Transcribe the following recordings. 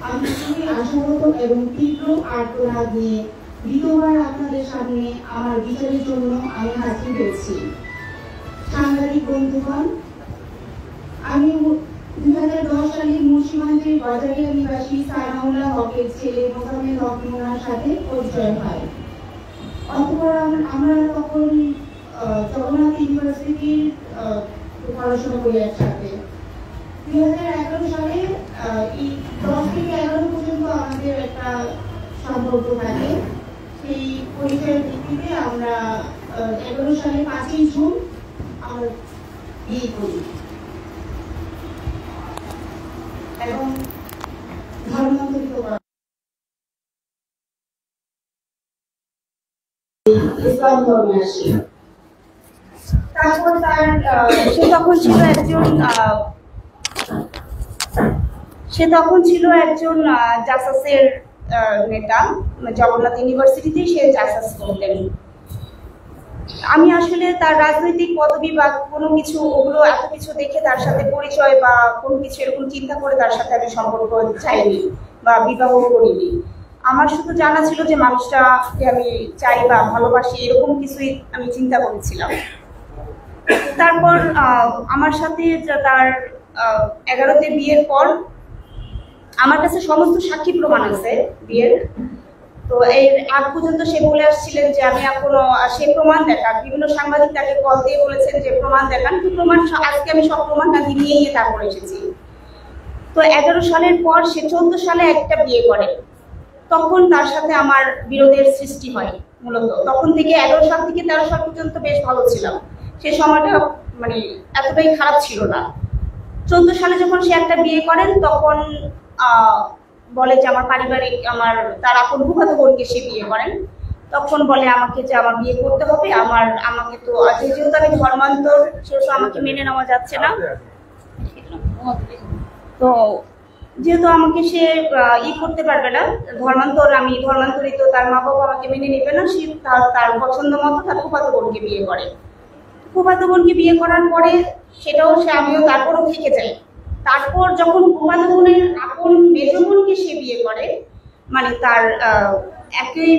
আমি খুবই আশাহত এবং তীব্র আর্তনাদ নিয়ে দ্বিতীয়বার আপনাদের সামনে আমার বিচারের জন্য আমি হাজির হয়েছি। সাংবাদিক বন্ধুগণ, আমি 2010 সালে মুন্সিগঞ্জের বাজারিয়া নিবাসী সানাউল্লাহ হকের ছেলে মোজাম্মেল হক মুন্নার সাথে পরিচয় হয়। অতঃপর আমরা তখন জগন্নাথ ইউনিভার্সিটির পড়াশোনা করি একসাথে। 2011 সালে 10 থেকে 11 পর্যন্ত আমাদের একটা সম্পর্ক থাকে। সেই পরিচয়ের ভিত্তিতে আমরা 11 সালে 5ই জুন আমরা বিয়ে করি এবং ধর্মান্তরিত করা ইসলাম ধর্মে আসি। তারপর সে তখন ছিল একজন জাসাসের নেতা, জগন্নাথ ইউনিভার্সিটিতে সে জাসাস করতেন। আমি আসলে তার রাজনৈতিক পদবি বা কোনো কিছু ওগুলো এত কিছু দেখে তার সাথে পরিচয় বা কোনো কিছু এরকম চিন্তা করে তার সাথে আমি সম্পর্ক চাইনি বা বিবাহ করিনি। আমার শুধু জানা ছিল যে মানুষটাকে আমি চাই বা ভালোবাসি, এরকম কিছুই আমি চিন্তা করেছিলাম। তারপর আমার সাথে তার 11তে বিয়ের পর আমার কাছে সমস্ত সাক্ষী প্রমাণ আছে বিয়ের। তো এর আগ পর্যন্ত সে বলে আসছিলেন যে আমি এখনো সে প্রমাণ দেখান, বিভিন্ন সাংবাদিক তাকে কল দিয়ে বলেছেন যে প্রমাণ দেখান। তো প্রমাণ আজকে আমি সব প্রমাণটা নিয়ে তারপর এসেছি। তো 11 সালের পর সে 14 সালে একটা বিয়ে করে। তখন তার সাথে আমার বিরোধের সৃষ্টি হয় মূলত। তখন থেকে 11 সাল থেকে 13 সাল পর্যন্ত বেশ ভালো ছিলাম, সে সময়টা মানে এতটাই খারাপ ছিল না। 14 সালে যখন সে একটা বিয়ে করেন তখন বলে যে আমার পারিবারিক তার আপন ফুফাতো বোনকে সে বিয়ে করেন। তখন বলে আমাকে যে আমার বিয়ে করতে হবে, আমাকে তো যেহেতু আমি ধর্মান্তর সেহেতু আমাকে মেনে নেওয়া যাচ্ছে না। তো যেহেতু আমাকে সে করতে পারবে না, আমি ধর্মান্তরিত, তার মা বাবা আমাকে মেনে নেবে না, সে তার পছন্দ মতো তার ফুফাতো বোনকে বিয়ে করে। ফুফাতো বোনকে বিয়ে করার পরে সেটাও আমিও তারপরও থেকে যাই। তারপর যখন ফুফাতো বোনের আপন মেজ বোনকে সে বিয়ে করে, মানে তার একই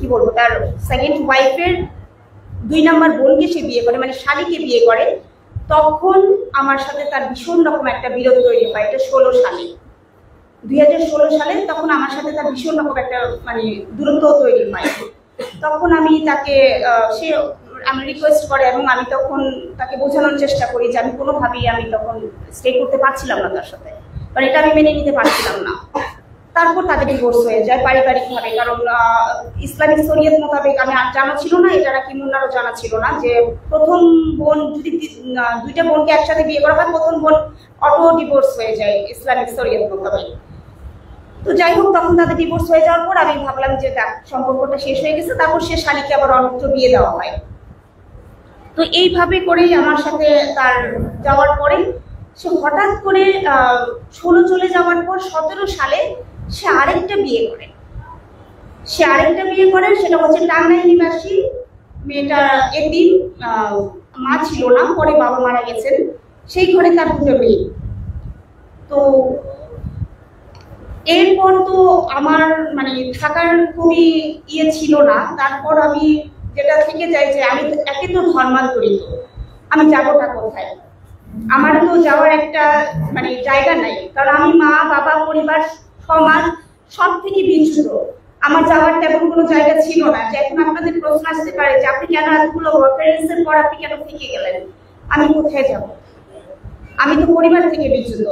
কি বলবো, তার সেকেন্ড ওয়াইফের 2 নম্বর বোনকে সে বিয়ে করে, মানে শালীকে বিয়ে করে। তখন আমার সাথে তার ভীষণ রকম একটা বিরোধ তৈরি হয়। এটা 2016 সালে তখন আমার সাথে তার ভীষণ রকম একটা দূরত্ব তৈরি হয়। তখন আমি তাকে আমি রিকোয়েস্ট করে এবং আমি তখন তাকে বোঝানোর চেষ্টা করি যে আমি কোনোভাবেই আমি তখন স্টে করতে পারছিলাম না তার সাথে, কারণ এটা আমি মেনে নিতে পারছিলাম না। তারপর তাদের ডিভোর্স হয়ে যায় পারিবারিকভাবে, কারণ ইসলামিক শরিয়ত মোতাবেক আমি আর জানা ছিল না, এটা নাকি মুন্নারও জানা ছিল না, যে প্রথম বোন যদি 2টা বোনকে একসাথে বিয়ে করা হয়, প্রথম বোন অটো ডিভোর্স হয়ে যায় ইসলামিক শরিয়ত মোতাবেক। তো যাই হোক, তখন তাদের ডিভোর্স হয়ে যাওয়ার পর আমি ভাবলাম যে সম্পর্কটা শেষ হয়ে গেছে। তারপর সে শালীকে আবার অন্যত্র বিয়ে দেওয়া হয়। তো এইভাবে করেই আমার সাথে তার যাওয়ার পরে সে হঠাৎ করে 16 চলে যাওয়ার পর 17 সালে সে আরেকটা বিয়ে করে। সেটা হচ্ছে টাঙ্গাইল নিবাসী মেয়েটা, এতিম, মা ছিল না, পরে বাবা মারা গেছেন, সেই ঘরে তার 2টো মেয়ে। তো এরপর তো আমার থাকার খুবই ছিল না। তারপর আমি যেটা থেকে যাই যে আমি একে তো ধর্মান্তরিত, আমি যাবোটা কোথায়? আমার তো যাওয়ার একটা জায়গা নাই, কারণ আমি মা বাবা পরিবার সমাজ সব থেকে বিচ্যুত। আমার যাওয়ার তেমন কোনো জায়গা ছিল না। যে এখন আপনাদের প্রশ্ন আসতে পারে যে আপনি কেন এতগুলো প্যারেন্টসের পর আপনি কেন থেকে গেলেন, আমি কোথায় যাব? আমি তো পরিবার থেকে বিচ্যুত,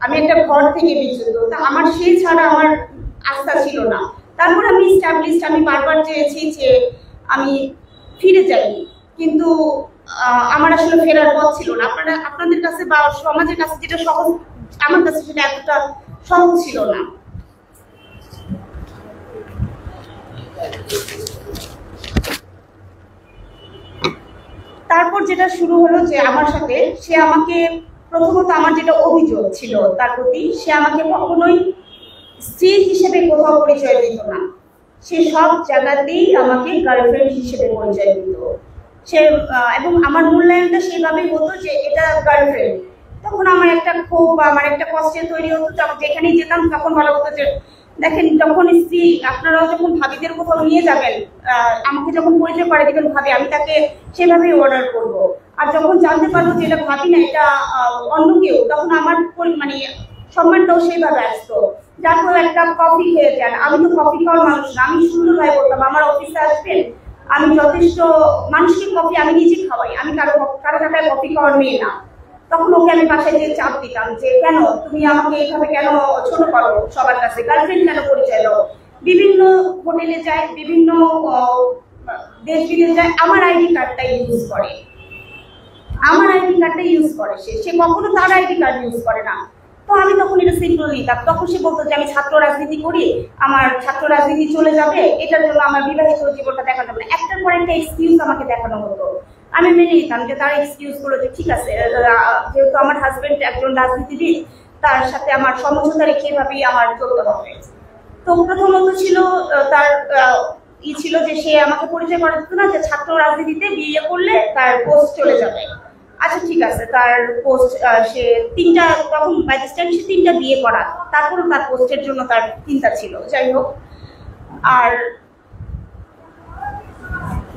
আমি একটা ঘর থেকে বিচ্যুত। তা আমার সেই ছাড়া আমার আস্থা ছিল না। তারপর আমি আমি বারবার চেয়েছি যে আমি ফিরে যাই, কিন্তু আমার আসলে ফেরার পথ ছিল না। আপনাদের কাছে বা সমাজের কাছে যেটা সহজ, আমার কাছে সেটা এতটা সহজ ছিল না। তারপর যেটা শুরু হলো যে আমার সাথে সে আমাকে প্রথমত আমার যেটা অভিযোগ ছিল তার প্রতি, সে আমাকে কখনোই স্ত্রী হিসেবে কোথাও পরিচয় দিত না। সে সব জায়গাতেই আমাকে গার্লফ্রেন্ড হিসেবে পরিচয় দিত। সে এবং আমার মূল্যায়নটা সেইভাবেই হতো যে এটা গার্লফ্রেন্ড, তখন আমার একটা ক্ষোভ বা আমার একটা কষ্টের তৈরি হতো। যেখানেই যেতাম তখন বলা হতো যে দেখেন, যখন স্ত্রী আপনারাও যখন ভাবিদের কোথাও নিয়ে যাবেন, আমাকে যখন পরিচয় করে দিবেন ভাবি, আমি তাকে সেভাবেই অর্ডার করব। আর যখন জানতে পারবো যে এটা ভাবি না, এটা অন্য কেউ, তখন আমার মানে সম্মানটাও সেইভাবে আসতো। যার ফলে একটা কফি খেয়ে যান, আমি তো কফি খাওয়ার মানুষ না, আমি সুন্দরভাবে বলতাম আমার অফিসে আসবেন, আমি যথেষ্ট মানুষকে কফি আমি নিজে খাওয়াই, আমি কারো টাকায় কফি খাওয়ার মেয়ে না। তখন ওকে আমি বাসায় যে চাপ দিতাম যে কেন তুমি আমাকে এইভাবে কেন ছোট করো, সবার কাছে গার্লফ্রেন্ড কেন পরিচয় দাও। বিভিন্ন হোটেলে যায়, বিভিন্ন দেশ বিদেশ যায়, আমার আইডি কার্ডটা ইউজ করে, আমার আইডি কার্ডটা ইউজ করে। সে কখনো তার আইডি কার্ড ইউজ করে না। তো আমি তখন এটা সিম্পল নিতাম। তখন সে বলতো যে আমি ছাত্র রাজনীতি করি, আমার ছাত্র রাজনীতি চলে যাবে, এটার জন্য আমার বিবাহিত জীবনটা দেখা যাবে না। একটার পর একটা এক্সকিউজ আমাকে দেখানো হতো। আমি মেনে নিতাম যে তার এক্সকিউজ গুলো যে ঠিক আছে, যেহেতু আমার হাজবেন্ড একজন রাজনীতিবিদ, তার সাথে আমার সমঝোতা রেখে এভাবেই আমার চলতে হবে। তো প্রথমত ছিল তার ছিল যে সে আমাকে পরিচয় করা দিত না যে ছাত্র রাজনীতিতে বিয়ে করলে তার পোস্ট চলে যাবে। আচ্ছা ঠিক আছে, তার পোস্ট সে 3টা, তখন বাই স্ট্যান্ড সে 3টা বিয়ে করা, তারপরও তার পোস্টের জন্য তার চিন্তা ছিল। যাই হোক, আর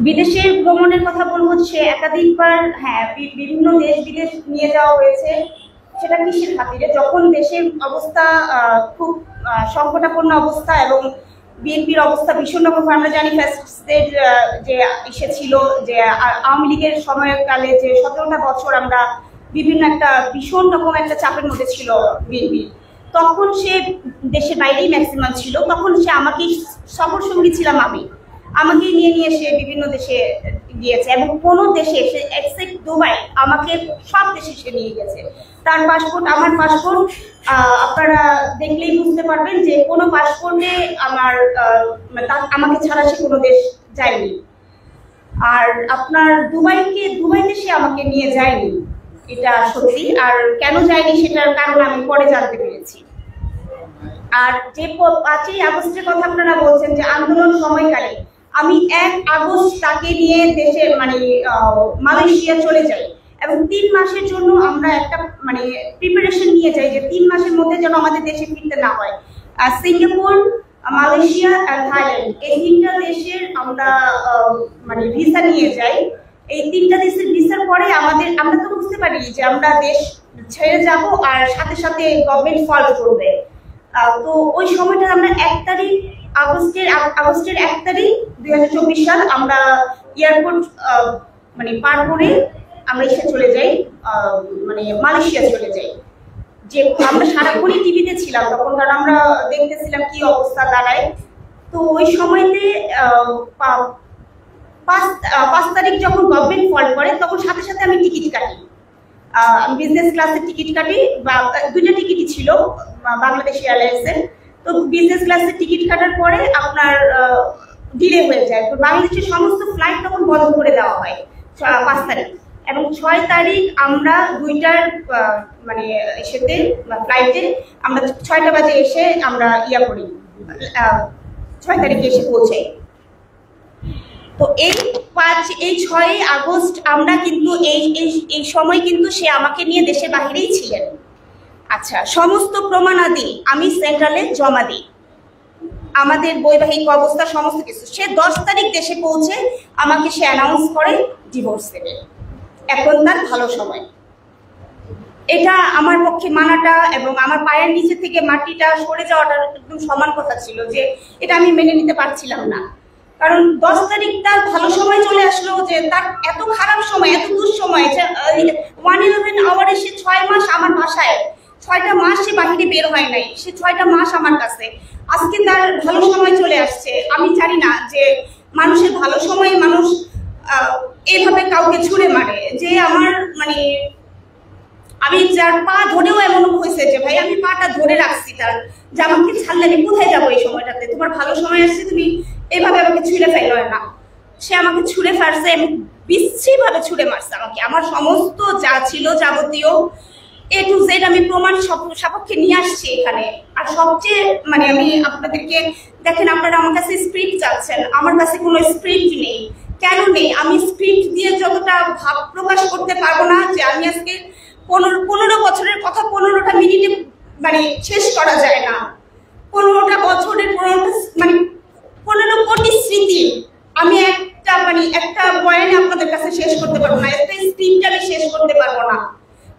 বিদেশের ভ্রমণের কথা বলবো, সে একাধিকবার হ্যাঁ বিভিন্ন দেশ বিদেশ নিয়ে যাওয়া হয়েছে। সেটা কিসের খাতিরে, যখন দেশের অবস্থা খুব সংকটাপন্ন অবস্থা এবং বিএনপির অবস্থা ভীষণ রকম। আমরা জানি ফ্যাসিস্টদের যে এসেছিল, যে আওয়ামী লীগের সময়কালে যে 17টা বছর আমরা বিভিন্ন একটা ভীষণ রকম একটা চাপের মধ্যে ছিল বিএনপি, তখন সে দেশের বাইরেই ম্যাক্সিমাম ছিল। তখন সে আমাকেই সফর সঙ্গী ছিলাম, আমাকে নিয়ে নিয়ে সে বিভিন্ন দেশে গিয়েছে, এবং কোনো দেশে সে এক্সেপ্ট দুবাই আমাকে সব দেশে সে নিয়ে গেছে। তার পাসপোর্ট, আমার পাসপোর্ট আপনারা দেখলেই বুঝতে পারবেন যে কোনো পাসপোর্টে আমাকে ছাড়া সে কোনো দেশ যায়নি। আর আপনার দুবাইতে সে আমাকে নিয়ে যায়নি, এটা সত্যি। আর কেন যায়নি সেটার কারণ আমি পরে জানতে পেরেছি। আর যে 5ই আগস্টের কথা আপনারা বলছেন যে আন্দোলন সময়কালে, আমি 1 আগস্ট তাকে নিয়ে দেশে মানে মালয়েশিয়া চলে যাই, এবং 3 মাসের জন্য আমরা একটা মানে প্রিপারেশন নিয়ে যাই যে 3 মাসের মধ্যে যেন আমাদের দেশে ফিরতে না হয়। সিঙ্গাপুর, মালয়েশিয়া আর থাইল্যান্ড, এই 3টা দেশের আমরা মানে ভিসা নিয়ে যাই। এই 3টা দেশের ভিসার পরে আমরা তো বুঝতে পারি যে আমরা দেশ ছেড়ে যাব, আর সাথে সাথে গভর্নমেন্ট ফলো করবে। তো ওই সময়টা আমরা 1 তারিখ আগস্টের 1 তারিখ 2024 সাল আমরা এয়ারপোর্ট মানে পার করে আমরা এসে চলে যাই, মানে মালয়েশিয়া চলে যাই। যে আমরা সারাক্ষণই টিভিতে ছিলাম তখন, কারণ আমরা দেখতেছিলাম কি অবস্থা দাঁড়ায়। তো ওই সময়তে 5 তারিখ যখন গভর্নমেন্ট ফল করে, তখন সাথে সাথে আমি টিকিট কাটি, বিজনেস ক্লাসের টিকিট কাটি, বা 2টা টিকিটই ছিল বাংলাদেশ এয়ারলাইন্সের। তো বিজনেস ক্লাসের টিকিট কাটার পরে আপনার ডিলে হয়ে যায়। তো বাংলাদেশের সমস্ত ফ্লাইট তখন বন্ধ করে দেওয়া হয় 5 তারিখ, এবং 6 তারিখ আমরা 2টার মানে এসেতে ফ্লাইটে আমরা 6টা বাজে এসে আমরা করি, 6 তারিখে এসে পৌঁছাই। তো এই 6ই আগস্ট আমরা কিন্তু এই সময় কিন্তু সে আমাকে নিয়ে দেশের বাহিরেই ছিলেন। আচ্ছা, সমস্ত প্রমাণাদি আমি সেন্ট্রালে জমা দিই, আমাদের বৈবাহিক অবস্থা সমস্ত কিছু। সে 10 তারিখ দেশে পৌঁছে আমাকে সে অ্যানাউন্স করে ডিভোর্স দেবে, এখন তার ভালো সময়। এটা আমার পক্ষে মানাটা এবং আমার পায়ের নিচে থেকে মাটিটা সরে যাওয়াটা একদম সমান কথা ছিল, যে এটা আমি মেনে নিতে পারছিলাম না। কারণ 10 তারিখ তার ভালো সময় চলে আসলো, যে তার এত খারাপ সময়, এত দুঃসময়, 111 আওয়ারে সে 6 মাস আমার বাসায়, 6টা মাস সে বাহিরে বের হয় নাই, সে 6টা মাস আমার কাছে। আজকে তার ভালো সময় চলে আসছে। আমি জানি না যে মানুষের ভালো সময় মানুষ এইভাবে কাউকে ছুঁড়ে মারে, যে আমার মানে আমি যার পা ধরেও এমন হয়েছে যে ভাই আমি পাটা ধরে রাখছি তার, যে আমাকে ছাড়লে আমি কোথায় যাবো এই সময়টাতে, তোমার ভালো সময় আসছে, তুমি এইভাবে আমাকে ছুঁড়ে ফেলো না। সে আমাকে ছুঁড়ে ফেলছে এবং বিশ্রীভাবে ছুঁড়ে মারছে আমাকে। আমার সমস্ত যা ছিল যাবতীয় A to Z আমি প্রমাণ সাপেক্ষে নিয়ে আসছি এখানে। আর সবচেয়ে মানে আমি আপনাদেরকে দেখেন, আপনারা আমার কাছে স্ক্রিপ্ট চাচ্ছেন, আমার কাছে কোনো স্ক্রিপ্ট নেই। কেন নেই? আমি স্ক্রিপ্ট দিয়ে যতটা ভাব প্রকাশ করতে পারবো না যে আমি আজকে 15 বছরের কথা 15টা মিনিটে মানে শেষ করা যায় না। 15টা বছরের মানে 15 কোটি স্মৃতি আমি একটা বয়ানে আপনাদের কাছে শেষ করতে পারবো না, একটা স্ক্রিপ্ট আমি শেষ করতে পারবো না।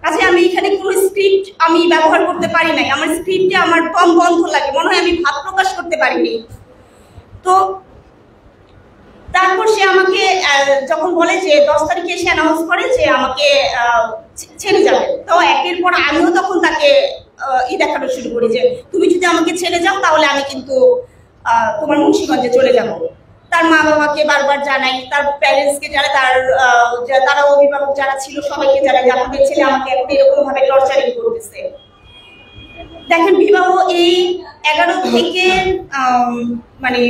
কাজে আমি এখানে কোনো স্ক্রিপ্ট আমি ব্যবহার করতে পারি নাই। আমার স্ক্রিপ্টে আমার দম বন্ধ লাগে, মনে হয় আমি ভাব প্রকাশ করতে পারিনি। তো তারপর সে আমাকে যখন বলে যে 10 তারিখে এসে অ্যানাউন্স করে যে আমাকে ছেড়ে যাবে, তো একের পর আমিও তখন তাকে দেখানো শুরু করি যে তুমি যদি আমাকে ছেড়ে যাও তাহলে আমি কিন্তু তোমার মুন্সিগঞ্জে চলে যাব। তার মা বাবাকে বারবার জানাই, তার প্যারেন্টসকে জানাই, তারা অভিভাবক যারা ছিল সবাইকে জানাই যে আপনাদের ছেলে আমাকে এখন এরকম ভাবে টর্চারিং করতেছে। দেখেন, বিবাহ এই 11 থেকে মানে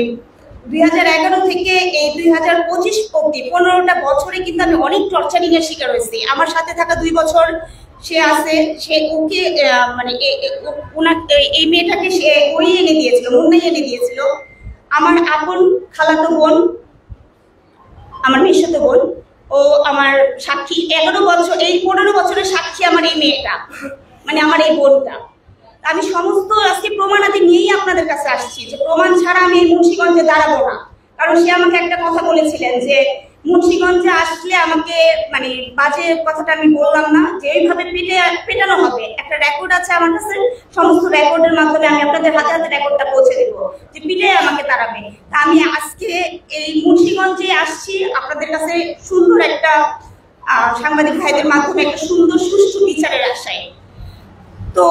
2011 থেকে এই 2025 অব্দি 15টা বছরে কিন্তু আমি অনেক টর্চারিং এর শিকার হয়েছি। আমার সাথে থাকা 2 বছর সে আছে, সে ওকে মানে এই মেয়েটাকে সে ওই এনে দিয়েছিল, মুন্নাই এনে দিয়েছিল। আমার আপন খালাতো বোন, আমার মেশোতো বোন, ও আমার সাক্ষী। 11 বছর, এই 15 বছরের সাক্ষী আমার এই মেয়েটা, মানে আমার এই বোনটা। আমি সমস্ত আজকে প্রমাণাদি নিয়েই আপনাদের কাছে আসছি যে প্রমাণ ছাড়া আমি এই মুন্সিগঞ্জে দাঁড়াবো না। কারণ সে আমাকে একটা কথা বলেছিলেন যে মুন্সিগঞ্জে আসলে আমাকে, মানে বাজে কথাটা আমি বললাম না, যে এইভাবে পেটানো হবে। একটা রেকর্ড আছে আমার কাছে, সমস্ত রেকর্ডের মাধ্যমে আমি আপনাদের হাতে হাতে রেকর্ডটা পৌঁছে দেবো যে পিটে আমাকে তাড়াবে। তা আমি আজকে এই মুন্সিগঞ্জে আসছি আপনাদের কাছে সুন্দর একটা সাংবাদিক ভাইদের মাধ্যমে একটা সুন্দর সুষ্ঠু বিচারের আশায়। তো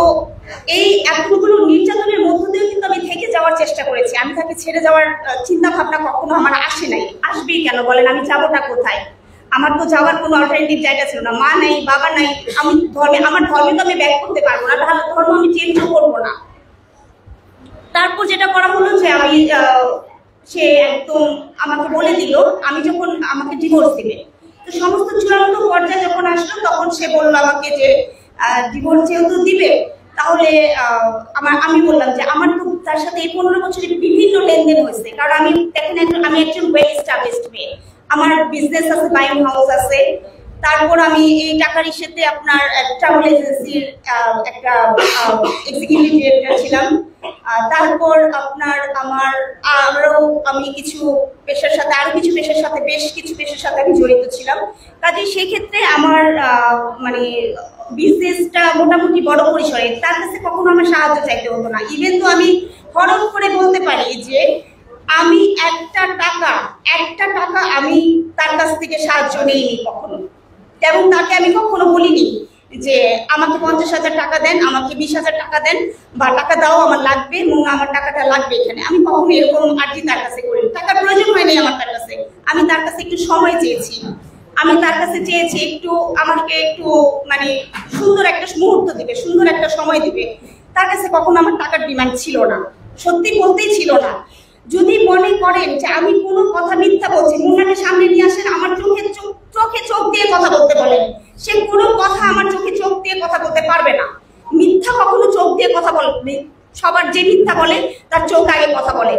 এই এতগুলো নির্যাতনের মধ্য দিয়েও কিন্তু আমি থেকে যাওয়ার চেষ্টা করেছি। আমি তাকে ছেড়ে যাওয়ার চিন্তা ভাবনা কখনো আমার আসে নাই। আসবেই কেন বলেন? আমি যাবোটা কোথায়? আমার তো যাওয়ার কোনো অল্টারনেটিভ জায়গা ছিল না। মা নাই, বাবা নাই, আমি আমার ধর্মে তো আমি ব্যাক করতে পারবো না, তাহলে ধর্ম আমি চেঞ্জও করবো না। তারপর যেটা করা হলো যে আমি সে একদম আমাকে বলে দিল আমি যখন আমাকে ডিভোর্স দিবে। তো সমস্ত চূড়ান্ত পর্যায়ে যখন আসলো তখন সে বললো আমাকে যে ডিভোর্স যেহেতু দিবে তাহলে আমি বললাম যে আমার তো তার সাথে এই 15 বছরে বিভিন্ন লেনদেন হয়েছে। কারণ আমি দেখেন আমি একজন ওয়েল এস্টাবলিশড মেয়ে, আমার বিজনেস আছে, বাইং হাউস আছে। তারপর আমি এই টাকার ইস্যুতে আপনার ট্রাভেল এজেন্সির একটা এক্সিকিউটিভ ডিরেক্টর ছিলাম। তারপর আপনার আমি কিছু পেশার সাথে বেশ কিছু পেশার সাথে আমি জড়িত ছিলাম। কাজে সেক্ষেত্রে আমার মানে বিজনেসটা মোটামুটি বড় পরিসরে, তার কাছে কখনো আমার সাহায্য চাইতে হতো না। ইভেন তো আমি হরফ করে বলতে পারি যে আমি একটা টাকা আমি তার কাছ থেকে সাহায্য নিইনি কখনো। এবং তাকে আমি কখনো বলিনি যে আমাকে 50,000 টাকা দেন, আমাকে 20,000 টাকা দেন, বা টাকা দাও আমার লাগবে এবং আমার টাকাটা লাগবে এখানে। আমি কখনো এরকম আর্জি তার কাছে করিনি। টাকার প্রয়োজন হয়নি আমার তার কাছে। আমি তার কাছে একটু সময় চেয়েছি, আমি তার কাছে চেয়েছি আমাকে একটু মানে সুন্দর একটা মুহূর্ত দিবে, সুন্দর একটা সময় দিবে। তার কাছে কখনো আমার টাকার ডিমান্ড ছিল না, সত্যি বলতেই ছিল না। যদি মনে করেন যে আমি কোনো কথা মিথ্যা বলছি, মুন্নাকে সামনে নিয়ে আসেন, আমার চোখে চোখ দিয়ে কথা বলতে বলেন, সে কোনো কথা আমার চোখে চোখ দিয়ে কথা বলতে পারবে না। মিথ্যা কখনো চোখ দিয়ে কথা বলে, সবার যে মিথ্যা বলে তার চোখ আগে কথা বলে।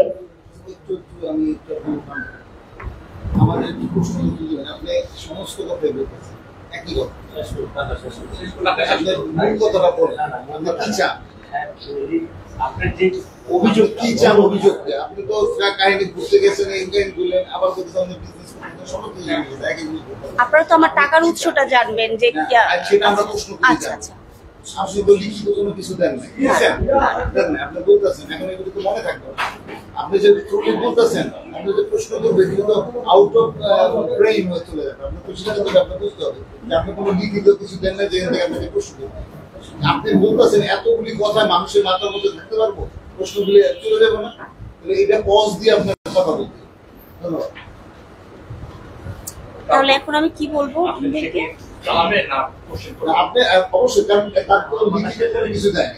আমাদের প্রশ্ন আপনি সমস্ত কথাই বলতেছেন, একই কথা, মূল কথাটা বলেন, আপনি কি চান? আপনার যে অভিযোগ কি চান? অভিযোগ আপনি তো কাহিনী বুঝতে গেছেন, বললেন, আবার আপনারা তো আমার টাকার উৎসটা জানবেন যে সেটা আমরা প্রশ্ন করি। আচ্ছা, আপনি তো লিখিত কোনো কিছু দেন নাই, আপনি বলতেছেন, এখন এগুলো তো মনে থাকবে। আপনি যে বলতেছেন, আপনি যে প্রশ্ন করবেন এগুলো তো আউট অফ ফ্রেম হয়ে চলে যাবে। আপনার তো সেটা কিন্তু আপনার বুঝতে হবে যে আপনি কোনো লিখিত কিছু দেন না যে আপনাকে প্রশ্ন করবেন। আপনি বলতেছেন এতগুলি কথা মানুষের মাথার মধ্যে থাকতে পারবো, প্রশ্নগুলি চলে যাবে না। তাহলে এটা পজ দিয়ে আপনার কথা বলতে। ধন্যবাদ। তাহলে এখন আমি কি বলবো? আপনি অবশ্যই, কারণ তার কোনো লিখিত কোনো কিছু দেয়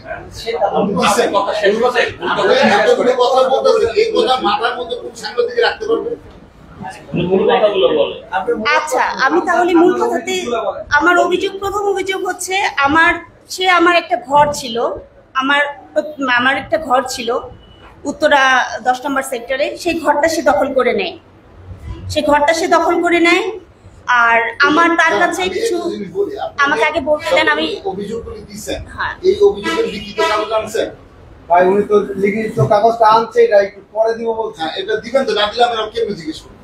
কথা বলতেছেন, এই কথা মাথার মধ্যে কোন সাংবাদিক রাখতে পারবে? আচ্ছা, আমি তাহলে মূল কথাতে আমার প্রথম অভিযোগ হচ্ছে আমার একটা ঘর ছিল, আমার একটা ঘর ছিল উত্তরা 10 নম্বর সেক্টরে। সেই ঘরটা সে দখল করে নেয়। আর আমার তার কাছে আমি কিছু একটা জিনিস বলি, আপনি আমাকে আগে বলতে দেন, আমি অভিযোগগুলি দিয়েছেন, হ্যাঁ। এই অভিযোগের লিখিত কাগজ আনছেন? ভাই উনি তো লিখিত কাগজটা আনছে, এটা একটু পরে দিব বলছে। হ্যাঁ, এটা দিবেন তো, না দিলে আমি আর কেমনে জিজ্ঞেস করবো?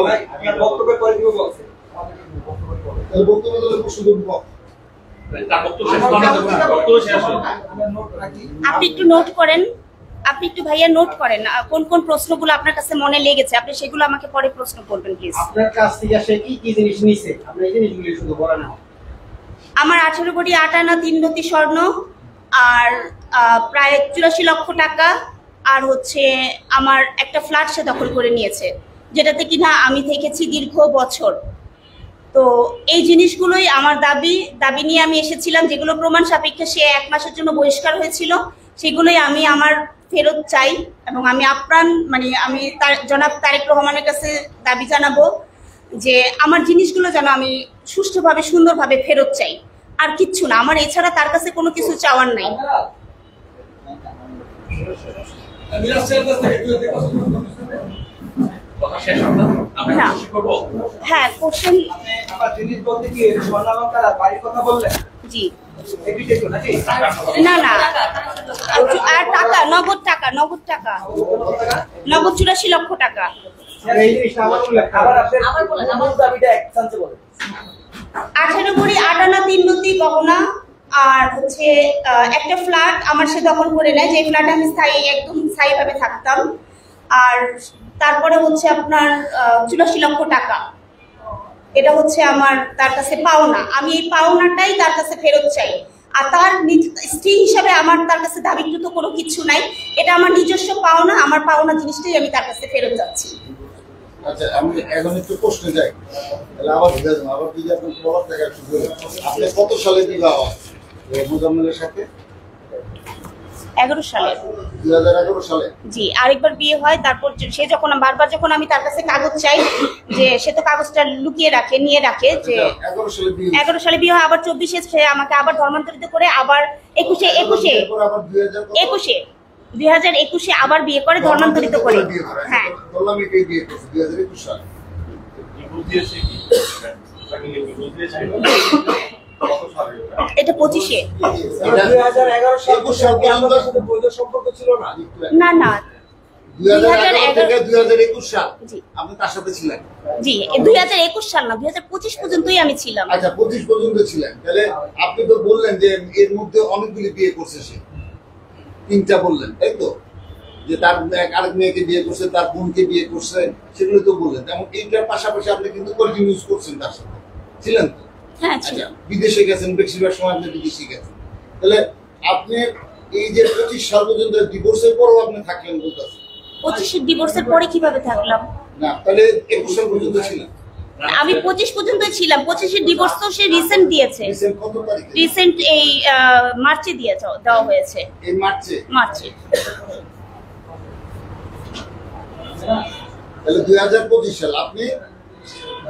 ভাই আপনার বক্তব্য পরে দিব বলছে। তাহলে বক্তব্য দিলে প্রশ্ন করবো। আপনি একটু নোট করেন, আপনি একটু ভাইয়া নোট করেন কোন কোন প্রশ্নগুলো আপনার কাছে মনে লেগেছে, আপনি সেগুলো আমাকে পরে প্রশ্ন করবেন প্লিজ। আপনার কাছ থেকে সে কি কি জিনিস নিছে, আপনি এই জিনিসগুলি শুধু বলেন না। আমার 18 কোটি 8 আনা 3 রতি স্বর্ণ, আর প্রায় 84 লক্ষ টাকা, আর হচ্ছে আমার একটা ফ্ল্যাট সে দখল করে নিয়েছে, যেটাতে কিনা আমি থেকেছি দীর্ঘ বছর। তো এই জিনিসগুলোই আমার দাবি নিয়ে আমি এসেছিলাম, যেগুলো প্রমাণ সাপেক্ষে সে 1 মাসের জন্য বহিষ্কার হয়েছিল, সেগুলোই আমি আমার ফেরত চাই। এবং আমি আপ্রাণ আমি জনাব তারেক রহমানের কাছে দাবি জানাবো যে আমার জিনিসগুলো যেন আমি সুষ্ঠুভাবে সুন্দরভাবে ফেরত চাই, আর কিচ্ছু না। আমার এছাড়া তার কাছে কোনো কিছু চাওয়ার নাই। হ্যাঁ, কোশ্চেন জিনিস বলতে কি স্বর্ণালঙ্কার বাড়ির কথা বললেন? জি নাকি না আর টাকা, নগদ টাকা, নগদ 84 লক্ষ টাকা। এই জিনিসটা আবার বললেন, আবার বলেন, আমার দাবিটা এক চান্সে বলেন। 18 কোটি 8 আনা 3 রতি গহনা, আর হচ্ছে একটা ফ্ল্যাট আমার সে দখল করে নেয়, যে ফ্ল্যাটে আমি একদম স্থায়ীভাবে থাকতাম। আর তারপরে হচ্ছে আপনার 84 লক্ষ টাকা, এটা হচ্ছে আমার তার কাছে পাওনা। আমি এই পাওনাটাই তার কাছে ফেরত চাই। আর তার স্ত্রী হিসাবে আমার তার কাছে দাবিকৃত কোনো কিছু নাই, এটা আমার নিজস্ব পাওনা, আমার পাওনা জিনিসটাই আমি তার কাছে ফেরত যাচ্ছি। আচ্ছা, আমি এখন একটু প্রশ্নে যাই, তাহলে আবার যদি আপনি বলার জায়গা একটু বলেন। আপনি কত সালে বিবাহ মোজাম্মেলের সাথে? 11 সালে। 2011 সালে? জি, আরেকবার বিয়ে হয়। তারপর সে যখন বারবার যখন আমি তার কাছে কাগজ চাই, যে সে তো কাগজটা লুকিয়ে রাখে, নিয়ে রাখে, যে 11 সালে বিয়ে হয়, আবার 24-এ সে আমাকে আবার ধর্মান্তরিত করে, আবার 2021-এ আবার বিয়ে করে, ধর্মান্তরিত করে। হ্যাঁ, বললাম এটাই বিয়ে করছে 2021 সালে। এটা 25-এ। 2011 সাল পর্যন্ত আপনাদের সাথে বৈধ সম্পর্ক ছিল না? না 2011 থেকে 2021 সাল জি আপনি তার সাথে ছিলেন? জি, 2021 সাল না, 2025 পর্যন্তই আমি ছিলাম। আচ্ছা, 25 পর্যন্ত ছিলেন। তাহলে আপনি তো বললেন যে এর মধ্যে অনেকগুলি বিয়ে করছে সে, 3টা বললেন, তাই তো? যে তার আরেক মেয়েকে বিয়ে করছে, তার বোনকে বিয়ে করছে, সেগুলো তো বললেন। যেমন এইটার পাশাপাশি আপনি কিন্তু কন্টিনিউস করছেন তার সাথে, ছিলেন তো? হ্যাঁ আচ্ছা, ছিলাম। বিদেশে গেছেন, বেশিরভাগ সময় আপনি বিদেশে গেছেন। তাহলে আপনি এই যে 25 সাল পর্যন্ত ডিভোর্সের পরও আপনি থাকলেন বলতেছেন? 25-এর ডিভোর্সের পরে কিভাবে থাকলাম? না, তাহলে 21 সাল পর্যন্ত ছিলেন? আমি 25 পর্যন্তই ছিলাম। 25-এর ডিভোর্স তো সে রিসেন্ট দিয়েছে, রিসেন্ট কত তারিখে? রিসেন্ট এই মার্চে দেওয়া হয়েছে। এই মার্চে? তাহলে 2025 সাল, আপনি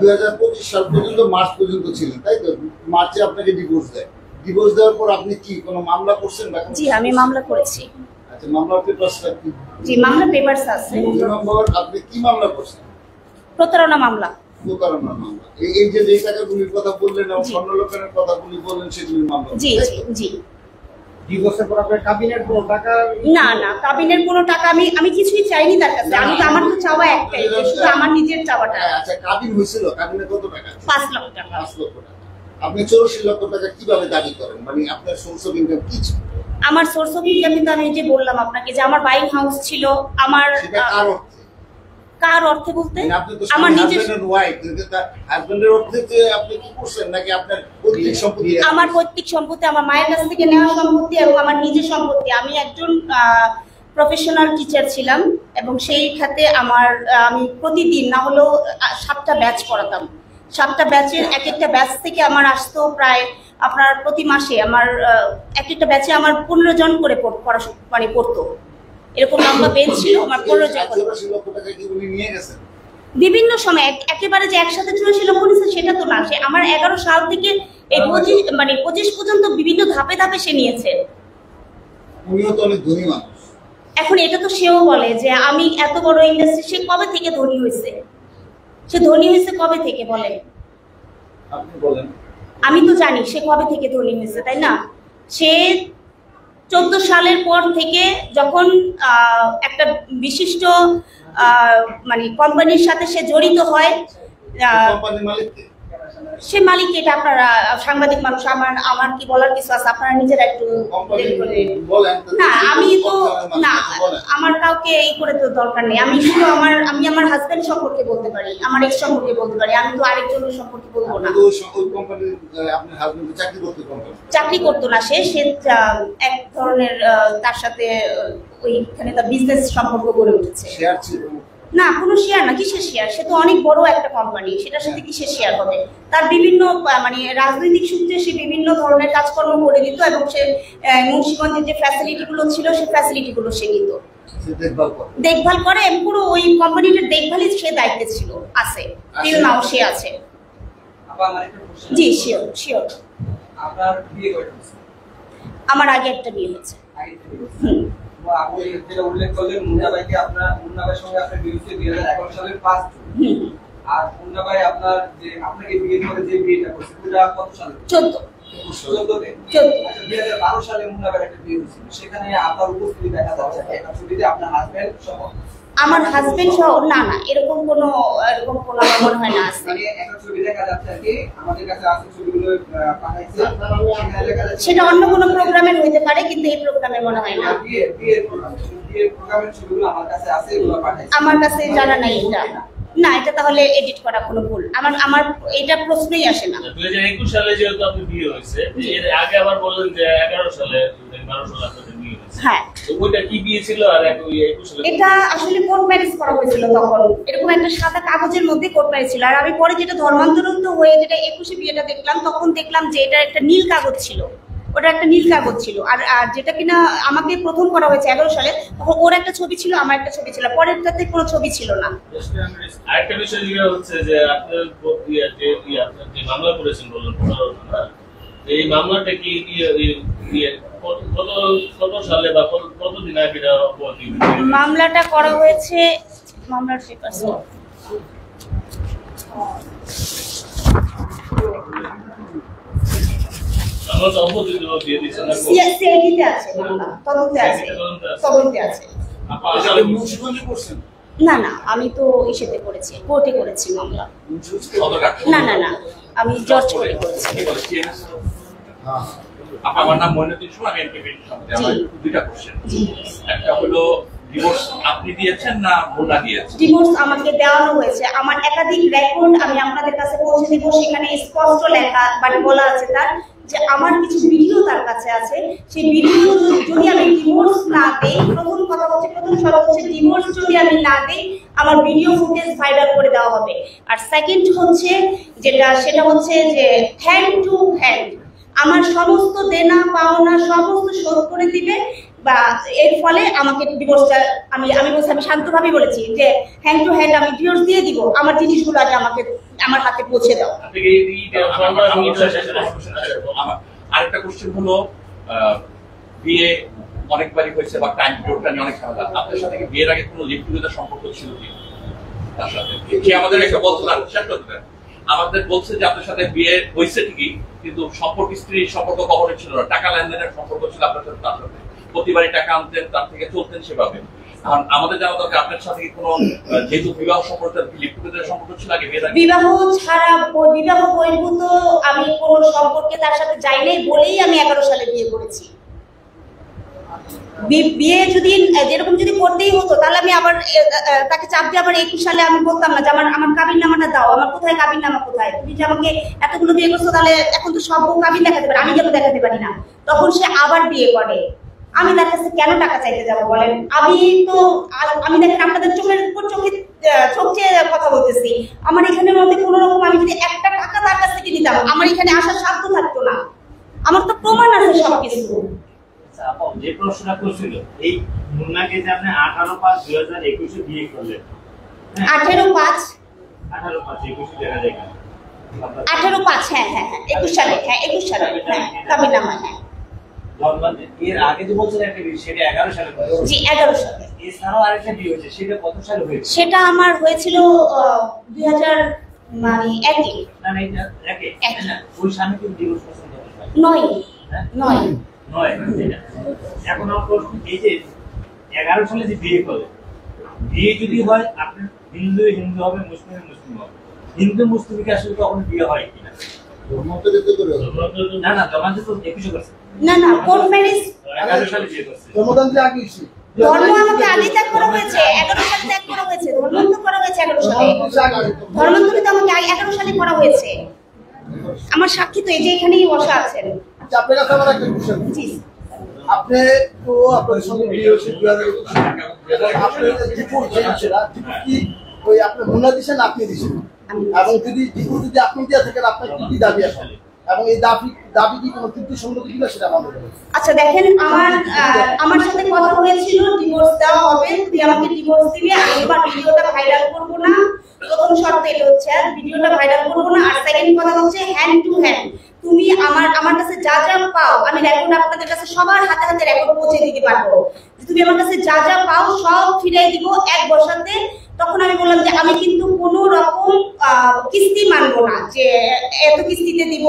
2025 সাল পর্যন্ত মার্চ পর্যন্ত ছিলেন, তাই তো? মার্চে আপনাকে ডিভোর্স দেয়। ডিভোর্স দেওয়ার পর আপনি কি কোনো মামলা করছেন? জি, আমি মামলা করেছি। আচ্ছা, মামলার পেপারসটা কি? জি, মামলা পেপারস আছে। আপনি কি মামলা করছেন? প্রতারণা মামলা। প্রতারণা মামলা। এই যে টাকাগুলির কথা বললেন এবং স্বর্ণালঙ্কারের কথাগুলি বললেন, সেগুলির মামলা? জি জি জি। ডিভোর্সের পর আপনার কাবিনের কোনো টাকা? না, কাবিনের কোনো টাকা আমি কিছুই চাইনি তার কাছে। আমার তো চাওয়া একটাই, শুধু আমার নিজের চাওয়াটা। আচ্ছা, কাবিন হয়েছিল, কাবিনে কত টাকা? 5 লক্ষ টাকা। 5 লক্ষ টাকা। আপনি 84 লক্ষ টাকা কিভাবে দাবি করেন? আপনার সোর্স অফ ইনকাম কি ছিল? আমার সোর্স অফ ইনকাম কিন্তু আমি যে বললাম আপনাকে, যে আমার বাইং হাউস ছিল। আমার কার অর্থে বলতে? আপনি তো আমার নিজের ওয়াইফ, হাজবেন্ডের অর্থে যে আপনি কি করছেন, নাকি আপনার পৈতৃক সম্পত্তি? আমার পৈতৃক সম্পত্তি, আমার মায়ের কাছ থেকে নেওয়া সম্পত্তি এবং আমার নিজের সম্পত্তি। আমি একজন প্রফেশনাল টিচার ছিলাম এবং সেই খাতে আমি প্রতিদিন না হলেও 7টা ব্যাচ পড়াতাম। 7টা ব্যাচের এক একটা ব্যাচ থেকে আমার আসতো প্রায় আপনার প্রতি মাসে আমার এক একটা ব্যাচে আমার 15 জন করে পড়তো। এরকম লম্বা বেঞ্চ ছিল আমার, 15 জন। 84 লক্ষ টাকা কি উনি নিয়ে গেছেন? বিভিন্ন সময় একেবারে যে একসাথে 84 লক্ষ নিয়েছে সেটা তো না। সে আমার 11 সাল থেকে এই 25 পর্যন্ত বিভিন্ন ধাপে ধাপে সে নিয়েছে। উনিও তো অনেক ধনী মানুষ। এখন এটা তো সেও বলে যে আমি এত বড় ইন্ডাস্ট্রি, সে কবে থেকে ধনী হয়েছে? সে ধনী হয়েছে কবে থেকে বলে? আপনি বলেন। আমি তো জানি সে কবে থেকে ধনী হয়েছে, তাই না? সে 14 সালের পর থেকে যখন একটা বিশিষ্ট মানে কোম্পানির সাথে সে জড়িত হয়, কোম্পানির মালিক কে? সে মালিক এটা আপনারা সাংবাদিক মানুষ, আমার কি বলার কিছু আছে? আপনারা নিজেরা একটু বলেন। না আমি তো না, আমার কাউকে এই করে তো দরকার নেই। আমি শুধু আমি আমার হাজবেন্ড সম্পর্কে বলতে পারি, আমার এক্স সম্পর্কে বলতে পারি। আমি তো আরেকজনের সম্পর্কে বলবো না। ওই কোম্পানির আপনার হাজবেন্ড চাকরি করতে কোম্পানি? চাকরি করতো না, সে এক ধরনের তার সাথে ওইখানে তার বিজনেস সম্পর্ক গড়ে উঠেছে। শেয়ার ছিল না, কোনো শেয়ার না। কিসের শেয়ার? সে তো অনেক বড় একটা কোম্পানি, সেটার সাথে কিসের শেয়ার হবে? তার বিভিন্ন মানে রাজনৈতিক সূত্রে সে বিভিন্ন ধরনের কাজকর্ম করে দিত এবং সে মুন্সিগঞ্জের যে ফ্যাসিলিটি গুলো ছিল সেই ফ্যাসিলিটি গুলো সে নিত, দেখভাল করে এবং পুরো ওই কোম্পানিটার দেখভালই সে দায়িত্বে ছিল, আছে টিল নাও সে আছে। জি শিওর শিওর। আপনার বিয়ে করেছে? আমার আগে একটা বিয়ে হয়েছে। আপনি যেটা উল্লেখ করলেন মুন্না ভাইকে, মুন্না ভাইয়ের সঙ্গে আপনার বিয়ে হচ্ছে 2011 সালের 5 জুন। আর মুন্না ভাই আপনাকে বিয়ে করে যে বিয়েটা করছে ওটা কত সালে? 14 2012 সালে মুন্না ভাইয়ের একটা বিয়ে হয়েছিল, সেখানে আপনার উপস্থিতি দেখা যাচ্ছে একটা ছবিতে আপনার হাজবেন্ড সহ। আমার হাজবেন্ড সহ না, এরকম কোনো আমার মনে হয় না আছে। মানে একটা ছবি দেখা যাচ্ছে আর কি, আমাদের কাছে আছে ছবিগুলো পাঠাইছে, সেটা অন্য কোনো প্রোগ্রামের হইতে পারে কিন্তু এই প্রোগ্রামে মনে হয় না। বিয়ের প্রোগ্রামের ছবিগুলো আমার কাছে আছে, এগুলো পাঠাইছে। আমার কাছে জানা নাই এটা। না, এটা তাহলে এডিট করা কোনো ভুল। আমার এটা প্রশ্নই আসে না। 2021 সালে যেহেতু আপনি বিয়ে হয়েছে, এর আগে আবার বললেন যে 11 সালে 12 সালে আপনাদের বিয়ে হয়েছে। হ্যাঁ, ওইটা কি বিয়ে ছিল? আর 21 সালে এটা আসলে কোর্ট ম্যারেজ করা হয়েছিল। তখন এরকম একটা সাদা কাগজের মধ্যে কোর্ট ম্যারেজ ছিল। আর আমি পরে যেটা ধর্মান্তরিত হয়ে যেটা 21 বিয়েটা দেখলাম, তখন দেখলাম যে এটা একটা নীল কাগজ ছিল। ওটা একটা নীল কাগজ ছিল। আর যেটা কিনা আমাকে প্রথম করা হয়েছে 11 সালে, তখন ওর একটা ছবি ছিল, আমার একটা ছবি ছিল, পরেরটাতে কোনো ছবি ছিল না। আরেকটা বিষয় যেটা হচ্ছে যে আপনার যে মামলা করেছেন বললেন, এই মামলাটা কি কত সালে বা কতদিন আগে মামলাটা করা হয়েছে? মামলার পেপারস না, আমি তো ইসেতে করেছি, কোর্টে করেছি মামলা। না, আমি জজ কোর্টে করেছি। আমার নাম মইনুদ্দিন সুমন, আমি এনপিপির সাথে। আমার দুইটা কোশ্চেন। একটা হলো ডিভোর্স আপনি দিয়েছেন না মুন্না দিয়েছেন? ডিভোর্স আমাকে দেওয়ানো হয়েছে। আমার একাধিক রেকর্ড আমি আপনাদের কাছে পৌঁছে দেব। সেখানে স্পষ্ট লেখা মানে বলা আছে তার যে আমার কিছু ভিডিও তার কাছে আছে। সেই ভিডিও যদি আমি ডিভোর্স না দেই, প্রথম শর্ত হচ্ছে ডিভোর্স যদি আমি না দেই, আমার ভিডিও ফুটেজ ভাইরাল করে দেওয়া হবে। আর সেকেন্ড হচ্ছে সেটা হচ্ছে যে হ্যান্ড টু হ্যান্ড আমার সমস্ত দেনা পাওনা সমস্ত শোধ করে দিবে, বা এর ফলে আমাকে ডিভোর্সটা আমি শান্তভাবে বলেছি যে হ্যান্ড টু হ্যান্ড আমি ডিভোর্স দিয়ে দিব, আমার জিনিসগুলো আগে আমাকে আমার হাতে পৌঁছে দাও। আরেকটা কোশ্চেন হলো, বিয়ে অনেকবারই হয়েছে বা টাইম পিরিয়ডটা নিয়ে অনেক ঝামেলা। আপনার সাথে কি বিয়ের আগে কোনো লিভ টুগেদার সম্পর্ক ছিল কি তার সাথে? সে আমাদের একটা বলছে না, শেষ করতে আমাদের বলছে যে আপনার সাথে বিয়ে হয়েছে ঠিকই, কিন্তু সম্পর্ক স্ত্রীর সম্পর্ক কখনোই ছিল না, টাকা লেনদেনের সম্পর্ক ছিল আপনার সাথে। তার সাথে প্রতিবারই টাকা আনতেন, তার থেকে চলতেন সেভাবে। এখন আমাদের জানা দরকার আপনার সাথে কি কোনো, যেহেতু বিবাহ সম্পর্ক লিভ টুগেদার সম্পর্ক ছিল আগে বিয়ের আগে? বিবাহ ছাড়া বিবাহ বহির্ভূত আমি কোন সম্পর্কে তার সাথে যাই নাই বলেই আমি 11 সালে বিয়ে করেছি। বিয়ে যদি যেরকম যদি করতেই হতো তাহলে আমি আবার তাকে চাপ দিয়ে আবার 21 সালে আমি বলতাম না যে আমার কাবিন নামাটা দাও, আমার কোথায় কাবিন নামা কোথায়, তুমি যে আমাকে এতগুলো বিয়ে করছো তাহলে এখন তো সব কাবিন দেখাতে পারে, আমি যেন দেখাতে পারি না। তখন সে আবার বিয়ে করে। আমি তার কাছে কেন টাকা চাইতে যাবো বলেন? আমি দেখেন আপনাদের চোখের উপর চোখ চেয়ে কথা বলতেছি। আমার এখানের মধ্যে কোন রকম আমি যদি একটা টাকা তার কাছ থেকে দিতাম, আমার এখানে আসার সাধ্য থাকতো না। আমার তো প্রমাণ আছে সবকিছু। যে প্রশ্নটা করছিল, এই মুন্নাকে যে আপনি 18/5/2021 বিয়ে করলেন, 18/5/21 দেখা যায় কেন? 18/5 হ্যাঁ 21 সালে, হ্যাঁ 21 সালে, হ্যাঁ কাবিননামা, হ্যাঁ। এর আগে যে বলছেন একটা বিয়ে, সেটা 11 সালে হয়েছে। জি 11 সালে। এছাড়াও আরেকটা বিয়ে হয়েছে, সেটা কত সালে হয়েছে? সেটা আমার হয়েছিল মানে একই না না এটা একে না ওই স্বামী কিন্তু ডিভোর্স করছেন নয় নয় নয় এটা এখন আমার প্রশ্ন এই যে 11 সালে যে বিয়ে করে বিয়ে যদি হয় আপনি হিন্দু হিন্দু হবে মুসলিম মুসলিম হবে হিন্দু মুসলিমকে আসলে কখনো বিয়ে হয় কিনা ধর্মান্তরিত করে না না জমাতে তো 21 করছে না না কোর্ট ম্যারেজ 11 সালে বিয়ে করছে ধর্মদান যে আগে এসেছি ধর্ম আমাকে আগে ত্যাগ করা হয়েছে 11 সালে ত্যাগ করা হয়েছে ধর্মান্তর করা হয়েছে 11 সালে ধর্মান্তরিত আমাকে 11 সালে করা হয়েছে আমার সাক্ষী তো এই যে এখানেই বসা আছেন আপনার কাছে আমার একটা কোশ্চেন জি আপনি তো আপনার সঙ্গে বিয়ে হয়েছে 2021 আপনি ডিভোর্স সেটা কি ওই আপনি মুন্না দিছেন আপনি দিছেন এবং যদি ডিভোর্স যদি আপনি দেওয়া থাকেন আপনার কি কি দাবি আছে এবং এই দাবি কি কোনো তৃপ্তিসঙ্গত কিনা সেটা আমাদের আচ্ছা দেখেন আমার সাথে কথা হয়েছিল ডিভোর্স দেওয়া হবে তুমি আমাকে ডিভোর্স দিবে আমি এবার ভিডিওটা ভাইরাল করব না প্রথম শর্ত এটা হচ্ছে আর ভিডিওটা ভাইরাল করব না আর সেকেন্ড কথা হচ্ছে হ্যান্ড টু হ্যান্ড তুমি আমার কাছে যা যা পাও আমি রেকর্ড আপনাদের কাছে সবার হাতে হাতে রেকর্ড পৌঁছে দিতে পারবো তুমি আমার কাছে যা যা পাও সব ফিরিয়ে দিব এক বছরে তখন আমি বললাম যে আমি কিন্তু কোনো রকম কিস্তি মানবো না যে এত কিস্তিতে দিব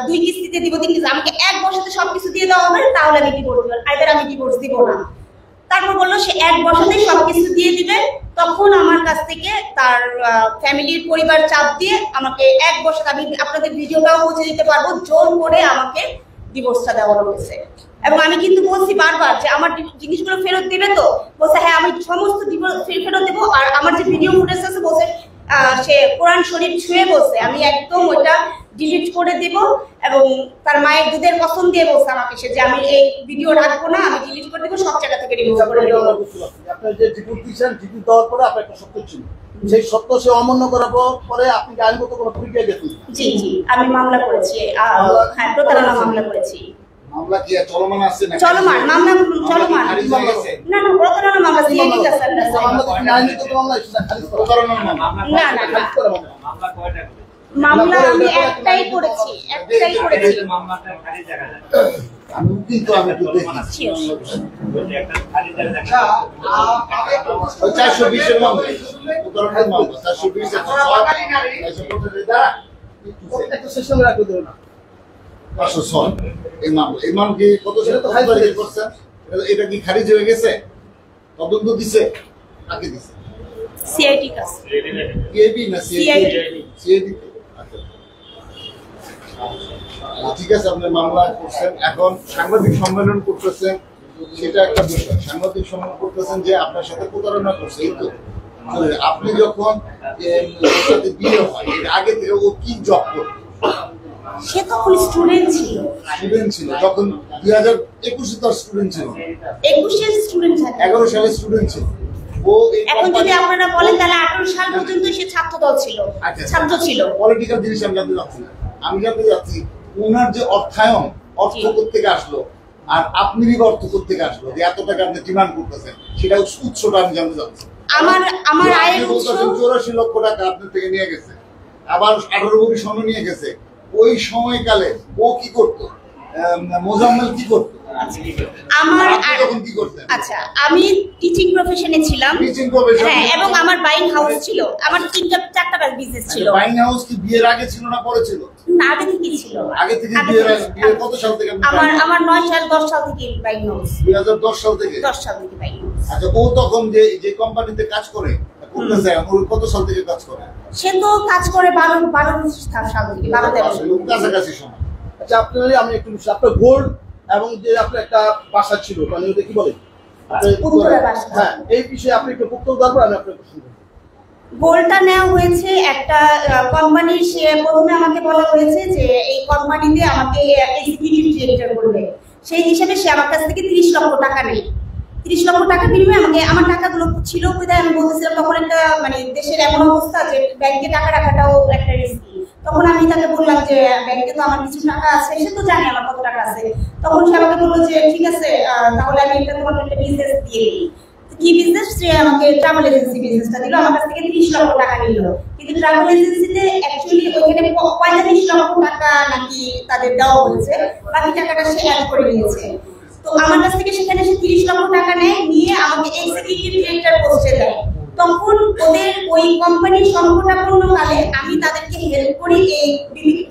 2 কিস্তিতে দিব 3 কিস্তি আমাকে এক বছরে সবকিছু দিয়ে দেওয়া হবে তাহলে আমি ডিভোর্স দিব আইদার আমি ডিভোর্স দিব না তারপর বললো সে এক বছরে সবকিছু দিয়ে দিবে তখন আমার কাছ থেকে তার ফ্যামিলির পরিবার চাপ দিয়ে আমাকে এক বছর আমি আপনাদের ভিডিওটাও পৌঁছে দিতে পারবো জোর করে আমাকে ডিভোর্সটা দেওয়া হয়েছে এবং আমি কিন্তু বলছি বারবার যে আমার জিনিসগুলো ফেরত দিবে তো বলছে হ্যাঁ আমি সমস্ত ফেরত দেবো আর আমার যে ভিডিও ফুটেজ আছে বলছে সে কোরআন শরীফ ছুঁয়ে বলছে আমি একদম ওটা ডিলিট করে দিব এবং তার মায়ের দুধের কসম দিয়ে বলছে আমাকে সে যে আমি এই ভিডিও রাখবো না আমি ডিলিট করে দেবো সব জায়গা থেকে রিমুভ করে দেবো আপনার যে ডিভোর্স দিয়েছেন ডিভোর্স দেওয়ার পরে আপনার একটা সত্য ছিল সেই সত্য সে অমান্য করার পরে আপনি আইনগত কোনো প্রক্রিয়া গেছেন জি জি আমি মামলা করেছি হ্যাঁ প্রতারণা মামলা করেছি মামলা কি চলমান আছে না চলমান মামলা চলমান না না প্রতারণা মামলা সিআইডি কাছে মামলা আইনগত মামলা সেটা খারিজ করা প্রতারণা মামলা না না খারিজ করা মামলা কয়টা করে মামলা আমি একটাই করেছি মামলাটা খালি জায়গা যায় আমি কিন্তু আমি তো দেখি বলতে একটা খালি জায়গা দেখা 420 এর মামলা প্রতারণার মামলা 420 এর একটা সেশন রাখতে দেব না 506 এই মামলা কি কত সালে তো খারিজ হয়ে গেছে এটা কি খারিজ হয়ে গেছে তদন্ত দিছে কাকে দিছে সিআইডি কাছে কেবি না সিআইডি ঠিক আছে আপনি মামলা করছেন এখন সাংবাদিক সম্মেলন করতেছেন সেটা একটা বিষয় সাংবাদিক সম্মেলন করতেছেন যে আপনার সাথে প্রতারণা করছে এই তো আপনি যখন সাথে বিয়ে হয় এর আগে থেকে ও কি জব করতো সে তখন স্টুডেন্ট ছিল যখন 2021 তার স্টুডেন্ট ছিল 21 স্টুডেন্ট ছিল 11 সালে স্টুডেন্ট ছিল ও এখন যদি আপনারা বলেন তাহলে 18 সাল পর্যন্ত সে ছাত্র দল ছিল ছাত্র ছিল পলিটিক্যাল জিনিস আমি জানতে চাচ্ছি ওনার যে অর্থায়ন অর্থ থেকে আসলো আর আপনি অর্থ থেকে আসলো যে এত টাকা আপনি ডিমান্ড করতেছেন সেটা উৎসটা আমি জানতে চাচ্ছি আমার আয়ের উৎস 84 লক্ষ টাকা আপনার থেকে নিয়ে গেছে আবার 18 কোটি স্বর্ণ নিয়ে গেছে ওই সময়কালে ও কি করতো মোজাম্মেল কি করতো আমার তখন কি করতেন আচ্ছা আমি টিচিং প্রফেশনে ছিলাম হ্যাঁ এবং আমার বাইং হাউস ছিল আমার 3-4টা বিজনেস ছিল বাইং হাউস কি বিয়ের আগে ছিল না পরে ছিল না আগে থেকে ছিল আগে থেকে বিয়ের কত সাল থেকে আমার 9 সাল 10 সাল থেকে বাইং হাউস 2010 সাল থেকে 10 সাল থেকে বাইং হাউস আচ্ছা ও তখন যে কোম্পানিতে কাজ করে করতেছে ওর কত সাল থেকে কাজ করে সে তো কাজ করে 12 সাল থেকে 12 কাছাকাছি সময় আচ্ছা আপনার আমি একটু আপনার গোল্ড এবং যে আপনার একটা বাসা ছিল মানে ওটা কি বলে হ্যাঁ এই বিষয়ে আপনি একটু বক্তব্য দেওয়ার পর আমি আপনার প্রশ্ন করব গোল্ডটা নেওয়া হয়েছে একটা কোম্পানির সে প্রথমে আমাকে বলা হয়েছে যে এই কোম্পানিতে আমাকে এক্সিকিউটিভ ডিরেক্টর করবে সেই হিসাবে সে আমার কাছ থেকে 30 লক্ষ টাকা নেয় 30 লক্ষ টাকা বিনিময়ে আমাকে আমার টাকাগুলো ছিল কোথায় আমি বলতেছিলাম তখন একটা মানে দেশের এমন অবস্থা যে ব্যাংকে টাকা রাখাটাও একটা রিস্কি তখন আমি তাকে বললাম যে ব্যাংকে তো আমার কিছু টাকা আছে সে তো জানে আমার কত টাকা আছে তখন সে আমাকে বললো যে ঠিক আছে তাহলে আমি এটা তোমার একটা বিজনেস দিয়ে দিই কি বিজনেস সে আমাকে ট্রাভেল এজেন্সি বিজনেসটা দিল আমার কাছ থেকে 30 লক্ষ টাকা নিল কিন্তু ট্রাভেল এজেন্সিতে অ্যাকচুয়ালি ওখানে 45 লক্ষ টাকা নাকি তাদের দেওয়া হয়েছে বাকি টাকাটা সে অ্যাড করে নিয়েছে তো আমার কাছ থেকে সেখানে সে 30 লক্ষ টাকা নেয় নিয়ে আমাকে এক্সিকিউটিভ ডিরেক্টর পোস্টে দেয় তখন ওদের ওই কোম্পানির সংকটাপন্ন কালে আমি তাদেরকে হেল্প করি এই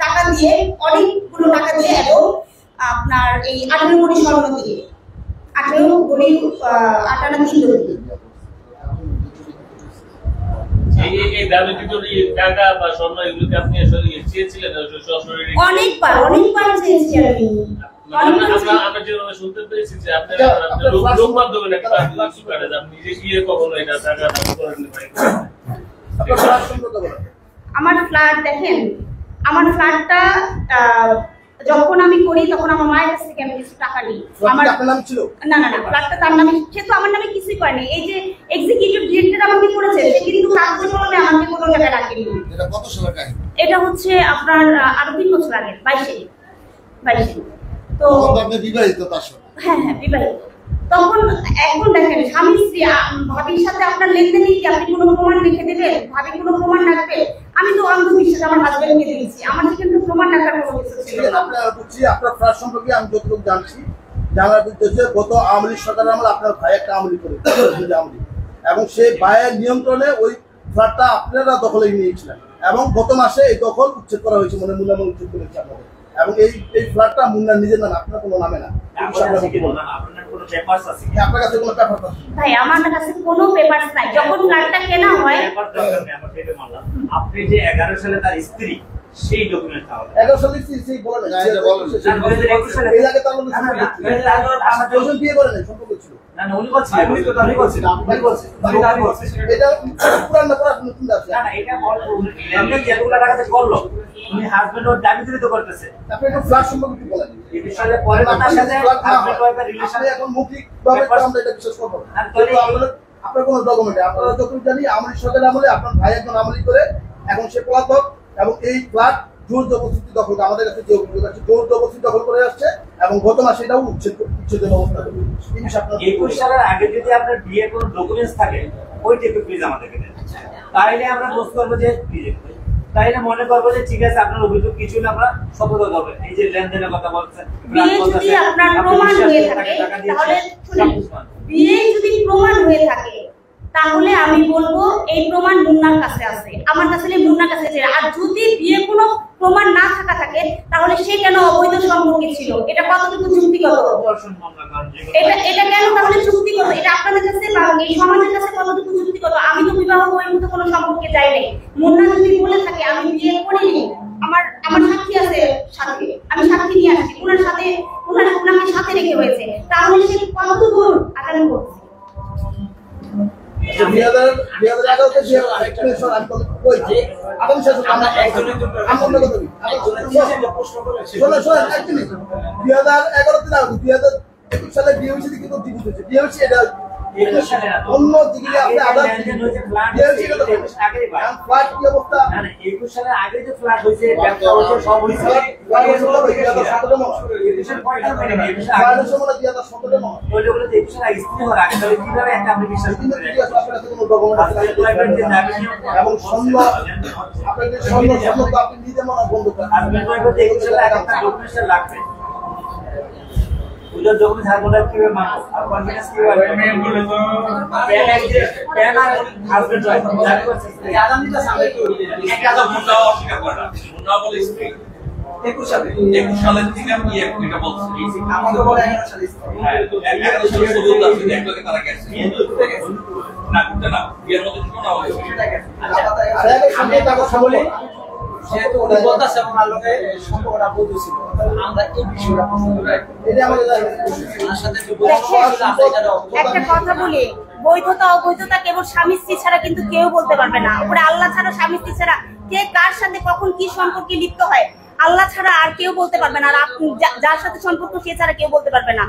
টাকা দিয়ে, অনেকগুলো টাকা দিয়ে, এবং আপনার এই 18 কোটি স্বর্ণ দিয়ে, 18 কোটি 58 দিয়ে। এই দাবি কি টাকা বা স্বর্ণ এগুলোকে আপনি আসলে চেয়েছিলেন? অনেকবার চেয়েছি আমি। আমরা যেভাবে শুনতে পেয়েছি যে আপনার লোক মাধ্যমে একটা কিছু করে, আপনি নিজে গিয়ে কখনো এটা টাকা করেন ভাই? আমার ফ্ল্যাট দেখেন, আমার ফ্ল্যাটটা যখন আমি করি তখন আমার মায়ের কাছ থেকে আমি কিছু টাকা নিই। আমার নাম ছিল না, ফ্ল্যাটটা তার নামে, সে তো আমার নামে কিছুই করেনি। এই যে এক্সিকিউটিভ ডিরেক্টর আমাকে করেছে, সে কিন্তু কাগজে কলমে আমাকে কোনো টাকা রাখেনি। এটা কত সালের কাহিনী? এটা হচ্ছে আপনার আরো 3 বছর আগে, 22 তো আপনি বিবাহিত? তার সাথে? হ্যাঁ, বিবাহিত। তখন এখন দেখেন স্বামী স্ত্রী, ভাবির সাথে আপনার লেনদেনে কি আপনি কোনো প্রমাণ রেখে দেবেন? ভাবি কোনো প্রমাণ রাখবে? আমি তো অন্ধবিশ্বাস আমার হাজবেন্ডকে দিয়েছি, আমার কিন্তু প্রমাণ রাখার কোনো কিছু ছিল না। আপনার ফ্ল্যাট সম্পর্কে আমি যতটুকু জানছি, জানার উদ্দেশ্যে গত আওয়ামী লীগ সরকারের আমলে আপনার ভাই একটা আওয়ামী লীগ করে, এবং সেই ভাইয়ের নিয়ন্ত্রণে ওই ফ্ল্যাটটা আপনারা দখলে নিয়েছিলেন, এবং গত মাসে এই দখল উচ্ছেদ করা হয়েছে, মানে মুন্না উচ্ছেদ করেছে আপনাদের, এবং এই ফ্ল্যাটটা মুন্নার নিজের নামে, আপনার কোনো নামে না। আপনার কাছে কোনো পেপার আছে? ভাই আমার কাছে কোনো পেপারস নাই। যখন ফ্ল্যাটটা কেনা হয়, আপনি যে 11 সালে তার স্ত্রী, সেই ডকুমেন্ট তাহলে 11 সালে সেই বলেন না, এটা বলেন এর আগে তাহলে আমরা বিয়ে করে নাই, সম্পর্ক ছিল না, উনি বলছেন এটা পুরান না পুরান নতুন আছে না, এটা বলবো লেনদেন যেগুলো টাকাতে করলো, উনি হাজবেন্ড ওর দাবি দিতে করতেছে। আপনি একটু ফ্ল্যাট সম্পর্কে কি বলেন? এই বিষয়ে পরে কথা সাথে হাজবেন্ড ওয়াইফের রিলেশন এখন মৌখিক ভাবে আমরা এটা বিশ্বাস করব না। আপনার কোনো ডকুমেন্ট আপনারা যখন জানি আমলি সরকারের আমলে আপনার ভাই একজন আমলি করে, এখন সে পলাতক, এবং এই ফ্ল্যাট জোর জবরদস্তি দখল, আমাদের কাছে যে অভিযোগ আছে জোর জবরদস্তি দখল করে আসছে, এবং গত মাসে এটাও উচ্ছেদের ব্যবস্থা করবে। 21 সালের আগে যদি আপনার বিয়ের কোনো ডকুমেন্টস থাকে, ওই টেপে প্লিজ আমাদেরকে দেন, তাইলে আমরা প্রশ্ন করবো যে তাইলে মনে করবো যে ঠিক আছে আপনার অভিযোগ কিছু না, আমরা সতর্ক করবেন। এই যে লেনদেনের কথা বলছেন, বিয়ে যদি আপনার প্রমাণ হয়ে থাকে, তাহলে বিয়ে যদি প্রমাণ হয়ে থাকে তাহলে আমি বলবো এই প্রমাণ মুন্নার কাছে আছে, আমার কাছে নেই, মুন্নার কাছে আছে। আর যদি বিয়ে কোনো প্রমাণ না থাকা থাকে তাহলে সে কেন অবৈধ সম্পর্কে ছিল? এটা কতটুকু যুক্তিগত? এটা কেন তাহলে যুক্তিগত? এটা আপনাদের কাছে বা এই সমাজের কাছে কতটুকু যুক্তিগত? আমি তো বিবাহ বহির্ভূত কোনো সম্পর্কে যাই নাই। মুন্না যদি বলে থাকে আমি বিয়ে করিনি, আমার সাক্ষী আছে, সাথে আমি সাক্ষী নিয়ে আসছি, ওনাকে সাথে রেখে হয়েছে, তাহলে সে কত দূর আদালত করছে? 2011 যে এক্সপ্লেনেশন আমি কইছি, আগামী সেশন আমরা একজনের জন্য আমরা কথা বলি। প্রশ্ন করে শোনেন একদমই 2011 তে না, 2021 সালে বিয়ে হয়েছে কিন্তু জীবিত হয়েছে, বিয়ে হয়েছে এটা অন্য দিকে আপনি আদার বিয়ে হয়েছে এটা ফ্ল্যাট কি অবস্থা? না 21 সালের আগে যে ফ্ল্যাট হয়েছে, ব্যবসা হয়েছে, সব হয়েছে, 2017 মাস ওইগুলো যে 21 সালের আগে স্ত্রী হওয়ার আগে তাহলে কিভাবে একটা আপনি বিশ্বাস করতে পারেন? এবং স্বর্ণ আপনাদের স্বর্ণ তো আপনি নিজে মনে বন্ধ করেন, হাজবেন্ড ওয়াইফ 21 সালের আগে একটা ডকুমেন্টস লাগবে। উজার যখন ঝাড়খণ্ডে কিভাবে মানুষ আর কনফিডেন্স কিভাবে প্যান আর হাজবেন্ড ওয়াইফ জানি করছে আদানিটা সামনে তো একটা তো মুন্না অস্বীকার করে না, মুন্না বলে স্ত্রী 21 সালে থেকে আমি এটা বলছি, আমাদের বলে 11 সালে হ্যাঁ 11 সালে সুযোগ আছে, একটাকে তারা গেছে না করতে না, বিয়ের মধ্যে কোনো না হয়েছে। আর এর সঙ্গে টাকা সামলে যেহেতু উনি বলতেছে ওনার লোকে সম্পর্কটা বন্ধু ছিল, আমরা এই বিষয়টা পছন্দ করি। এটা আমাদের ওনার সাথে যে একটা কথা বলি, বৈধতা অবৈধতা কেবল স্বামী স্ত্রী ছাড়া কিন্তু কেউ বলতে পারবে না। উপরে আল্লাহ ছাড়া, স্বামী স্ত্রী ছাড়া কে কার সাথে কখন কি সম্পর্কে লিপ্ত হয় আল্লাহ ছাড়া আর কেউ বলতে পারবে না। আর যার সাথে সম্পর্ক সে ছাড়া কেউ বলতে পারবে না,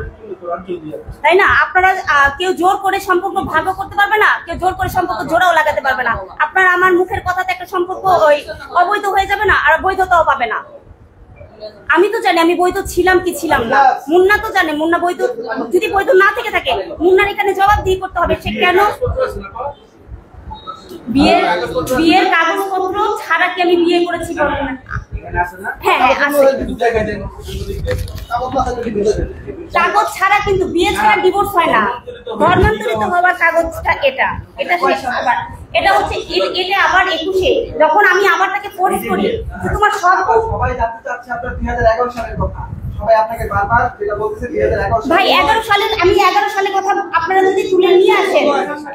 তাই না? আপনারা কেউ জোর করে সম্পর্ক ভাগ করতে পারবে না, কেউ জোর করে সম্পর্ক জোড়াও লাগাতে পারবে না। আপনার আমার মুখের কথাতে একটা সম্পর্ক ওই অবৈধ হয়ে যাবে না, আর বৈধতাও পাবে না। আমি তো জানি আমি বৈধ ছিলাম কি ছিলাম না, মুন্না তো জানে মুন্না বৈধ। যদি বৈধ না থেকে থাকে মুন্নার এখানে জবাবদিহি করতে হবে, সে কেন বিয়ের কাগজপত্র ছাড়া কি আমি বিয়ে করেছি? এখানে আছে না? হ্যাঁ হ্যাঁ আছে। দু জায়গায় দেন। কাগজ ছাড়া কিন্তু বিয়ে ছাড়া ডিভোর্স হয় না। ধর্মান্তরিত হওয়ার কাগজটা এটা শেষ আবার এটা হচ্ছে এটা আবার 21-এ যখন আমি আবার তাকে ফোর্স করি তোমার সব সবাই জানতে চাচ্ছে আপনার 2011 সালের কথা। সবাই আপনাকে বারবার যেটা বলতেছে 2011 সাল। ভাই 11 সালে আমি 11 সালের কথা আপনারা যদি তুলে নিয়ে আসেন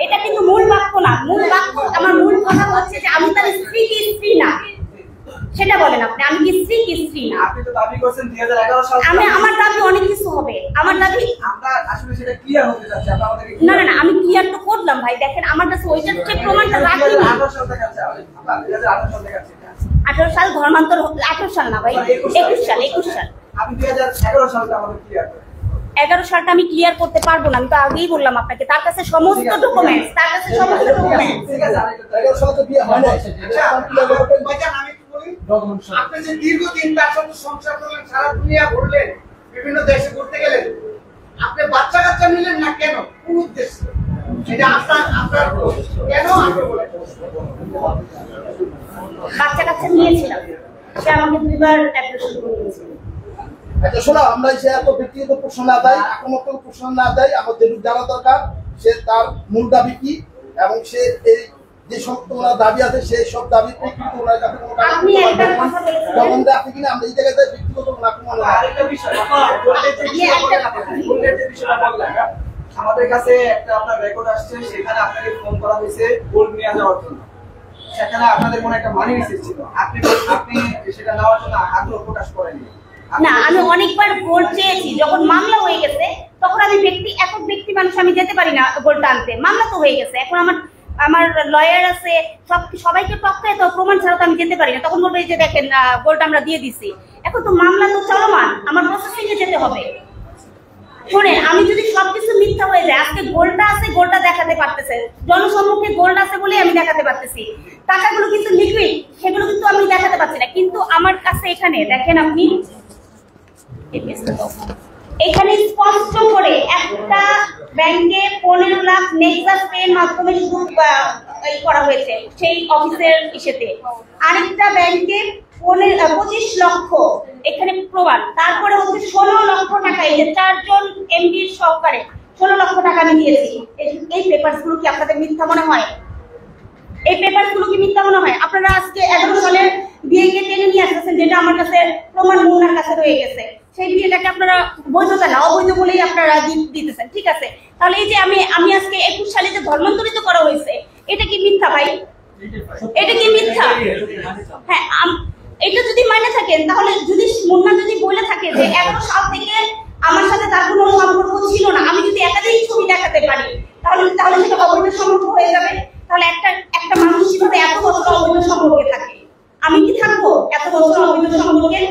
এটা কিন্তু মূল বাক্য না। মূল বাক্য আমার মূল কথা হচ্ছে যে আমি তার স্ত্রী কি স্ত্রী না সেটা বলেন আপনি। আমি কি স্ত্রী কি স্ত্রী না? আপনি তো দাবি করছেন 2011 সাল। আমার দাবি অনেক কিছু হবে। আমার দাবি আমরা আসলে সেটা ক্লিয়ার হতে যাচ্ছে। আপনি আমাদেরকে না আমি ক্লিয়ার তো করলাম ভাই। দেখেন আমার কাছে ওইটার যে প্রমাণটা রাখি 2018 সাল থেকে আছে। আপনার 2018 সাল থেকে আছে। 18 সাল ধর্মান্তর 18 সাল না ভাই 21 সাল। আপনি 2011 সালটা আমাদের ক্লিয়ার করেন। 11 সালটা আমি ক্লিয়ার করতে পারবো না। আমি তো আগেই বললাম আপনাকে তার কাছে সমস্ত ডকুমেন্টস ঠিক আছে 11 সালে তো বিয়ে হয় না। ভাইজান আমি একটু বলি, আপনি যে দীর্ঘদিন তার সাথে সংসার করলেন, সারা দুনিয়া ঘুরলেন, বিভিন্ন দেশে ঘুরতে গেলেন, আপনি বাচ্চা কাচ্চা নিলেন না কেন? কোন উদ্দেশ্যে? এটা আপনার কেন আপনি বলেন? বাচ্চা কাচ্চা নিয়েছিলাম। সে আমাকে 2বার অ্যাপ্লিকেশন করেছে। আচ্ছা শোনো, আমরা যে এত ব্যক্তিগত প্রশ্ন না দেয়, আক্রমণাত্মক প্রশ্ন না দেয়, আমাদের জানা দরকার সে তার মূল দাবি কি এবং সে এই যে সব তোমার দাবি আছে সেই সব দাবির প্রেক্ষিতে ওনার কাছে কোনো আপনি একটা কথা বলেছেন জবাব দেয় আপনি কিনা আমরা এই জায়গাতে ব্যক্তিগত কোনো আক্রমণ না। আরেকটা বিষয় আমাদের কাছে একটা আপনার রেকর্ড আসছে, সেখানে আপনাকে ফোন করা হয়েছে গোল্ড নিয়ে যাওয়ার জন্য। সেখানে আপনাদের মনে একটা মানি রিসিট ছিল, আপনি সেটা নেওয়ার জন্য আগ্রহ প্রকাশ করেননি। না আমি অনেকবার গোল্ড চেয়েছি। যখন মামলা হয়ে গেছে তখন আমি একক ব্যক্তি মানুষ আমি যেতে পারি না গোল্ড আনতে। মামলা তো হয়ে গেছে, এখন আমার লয়ার আছে, সবাইকে টপকায় তো প্রমাণ ছাড়া তো আমি যেতে পারি না। তখন বলবে যে দেখেন গোল্ড আমরা দিয়ে দিছি। এখন তো মামলা তো চলমান, আমার প্রসেসিং এ যেতে হবে। শোনেন আমি যদি সবকিছু মিথ্যা হয়ে যায়, আজকে গোল্ডটা আছে গোল্ডটা দেখাতে পারতেছে, জনসম্মুখে গোল্ড আছে বলে আমি দেখাতে পারতেছি, টাকাগুলো কিন্তু লিকুইড সেগুলো কিন্তু আমি দেখাতে পারছি না। কিন্তু আমার কাছে এখানে দেখেন আপনি এখানে স্পষ্ট করে একটা ব্যাংকে 15 লাখ নেক্সাস পের মাধ্যমে শুধু করা হয়েছে সেই অফিসের ইসেতে। আরেকটা ব্যাংকে 25 লক্ষ এখানে প্রমাণ। তারপরে হচ্ছে 16 লক্ষ টাকা, এই যে 4 জন এমডি সহকারে 16 লক্ষ টাকা আমি দিয়েছি। এই পেপারস গুলো কি আপনাদের মিথ্যা মনে হয়? এই পেপারস গুলো কি মিথ্যা মনে হয়? আপনারা আজকে 11 সালের বিয়েকে টেনে নিয়ে আসতেছেন, যেটা আমার কাছে প্রমাণ মুন্নার কাছে রয়ে গেছে। সেই বিয়েটাকে আপনারা বৈধতা না অবৈধ বলেই আপনারা দিতেছেন। ঠিক আছে, তাহলে এই যে আমি আজকে 21 সালে যে ধর্মান্তরিত করা হয়েছে এটা কি মিথ্যা ভাই? এটা কি মিথ্যা? হ্যাঁ, এটা যদি মানে থাকেন তাহলে যদি মুন্না যদি বলে থাকে যে 11 সাল থেকে আমার সাথে তার কোনো সম্পর্ক ছিল না, আমি যদি একাধিক ছবি দেখাতে পারি তাহলে সেটা অবৈধ সম্পর্ক হয়ে যাবে। তাহলে একটা মানুষ কিভাবে এত বছর অবৈধ সম্পর্কে থাকে? আমি কি থাকবো এত বছর অবৈধ সম্পর্কে?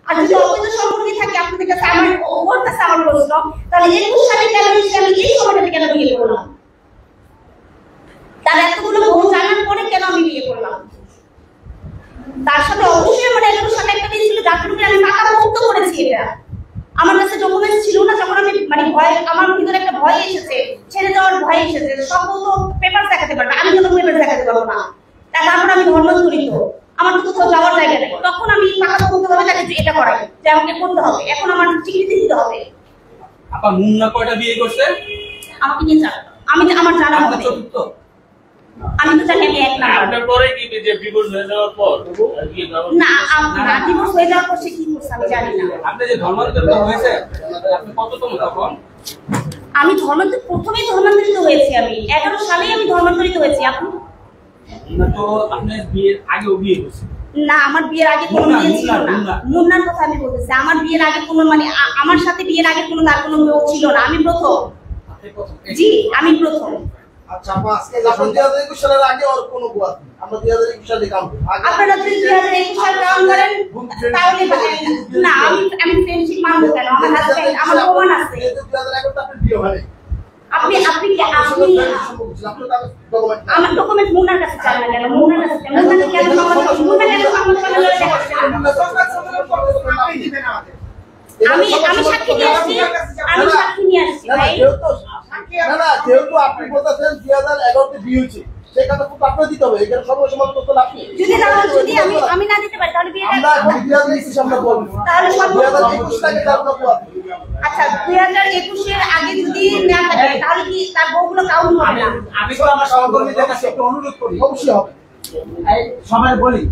আর যদি অবৈধ সম্পর্কে থাকে আপনাদের কাছে আমার প্রশ্ন, তাহলে 21 সালে কেন আমি এই সময়টাতে কেন বিয়ে করলাম? তার এতগুলো বহু জানার পরে কেন আমি বিয়ে করলাম? তার সাথে অবশ্যই আমার 11 সালে একটা দিন ছিল যার জন্য আমি টাকা মুক্ত করেছি। এটা আমার কাছে ডকুমেন্টস ছিল না, যখন আমি ভয় আমার ভিতরে একটা ভয় এসেছে, ছেড়ে দেওয়ার ভয় এসেছে, সব তো পেপার দেখাতে পারবে, আমি যত পেপার দেখাতে পারবো না। তারপর আমি ধর্মান্তরিত, আমার তো কোথাও যাওয়ার জায়গা নেই, তখন আমি টাকা করতে হবে তাকে এটা করাই যে আমাকে করতে হবে, এখন আমার স্বীকৃতি দিতে হবে। আপনার মুন্না কয়টা বিয়ে করছে? আমাকে নিয়ে যান, আমার জানা হবে। চতুর্থ? আমি তো জানি আমি এক না। আপনার পরে কি যে ডিভোর্স হয়ে যাওয়ার পর না ডিভোর্স হয়ে যাওয়ার পর সে কি করছে আমি জানি না। আপনি যে ধর্মান্তরিত হয়েছে আপনি কততম তখন? আমি প্রথমেই ধর্মান্তরিত হয়েছি। আমি 11 সালেই আমি ধর্মান্তরিত হয়েছি। আপনি তো আপনি বিয়ের আগেও বিয়ে করছেন? না, আমার বিয়ের আগে কোনো বিয়ে ছিল না। মুন্নার কথা আমি বলতেছি, আমার বিয়ের আগে কোনো আমার সাথে বিয়ের আগে কোনো তার কোনো মেয়ে ছিল না। আমি প্রথম। জি আমি প্রথম। আচ্ছা আপা, আজকে যখন 2021 সালের আগে আর কোনো বুয়া নেই, আমরা 2021 সালে কাউন্ট আপনারা যদি 2021 সাল কাউন্ট করেন তাহলে না আমি ফ্রেন্ডশিপ মানবো কেন? আমার হাজবেন্ড আমার প্রমাণ আছে। 2011 তে আপনি বিয়ে হয় আপনি আমার ডকুমেন্ট মুন্নার কাছে চান না কেন? মুন্নার কাছে কেন আমার সামনে লড়ে দেখাচ্ছেন? আমি সাক্ষী নিয়ে আসছি, আমি সাক্ষী নিয়ে আসছি ভাই। না যেহেতু আপনি বলতেছেন 2011 তে বিয়ে হয়েছে, সেখানে তো আপনাকে দিতে হবে, এখানে সর্বসম্মত তথ্য আপনি। যদি আমি না দিতে পারি তাহলে বিয়েটা আমরা এখন 2021 আমরা বলবো, তাহলে 2021 টাকে তার কোনো প্রভাব নেই। আচ্ছা 2021 এর আগে যদি না থাকে তাহলে কি তার বউগুলো কাউন্ট হবে না? আমি তো আমার সহকর্মীদের কাছে একটু অনুরোধ করি, অবশ্যই হবে। এই সবাই বলি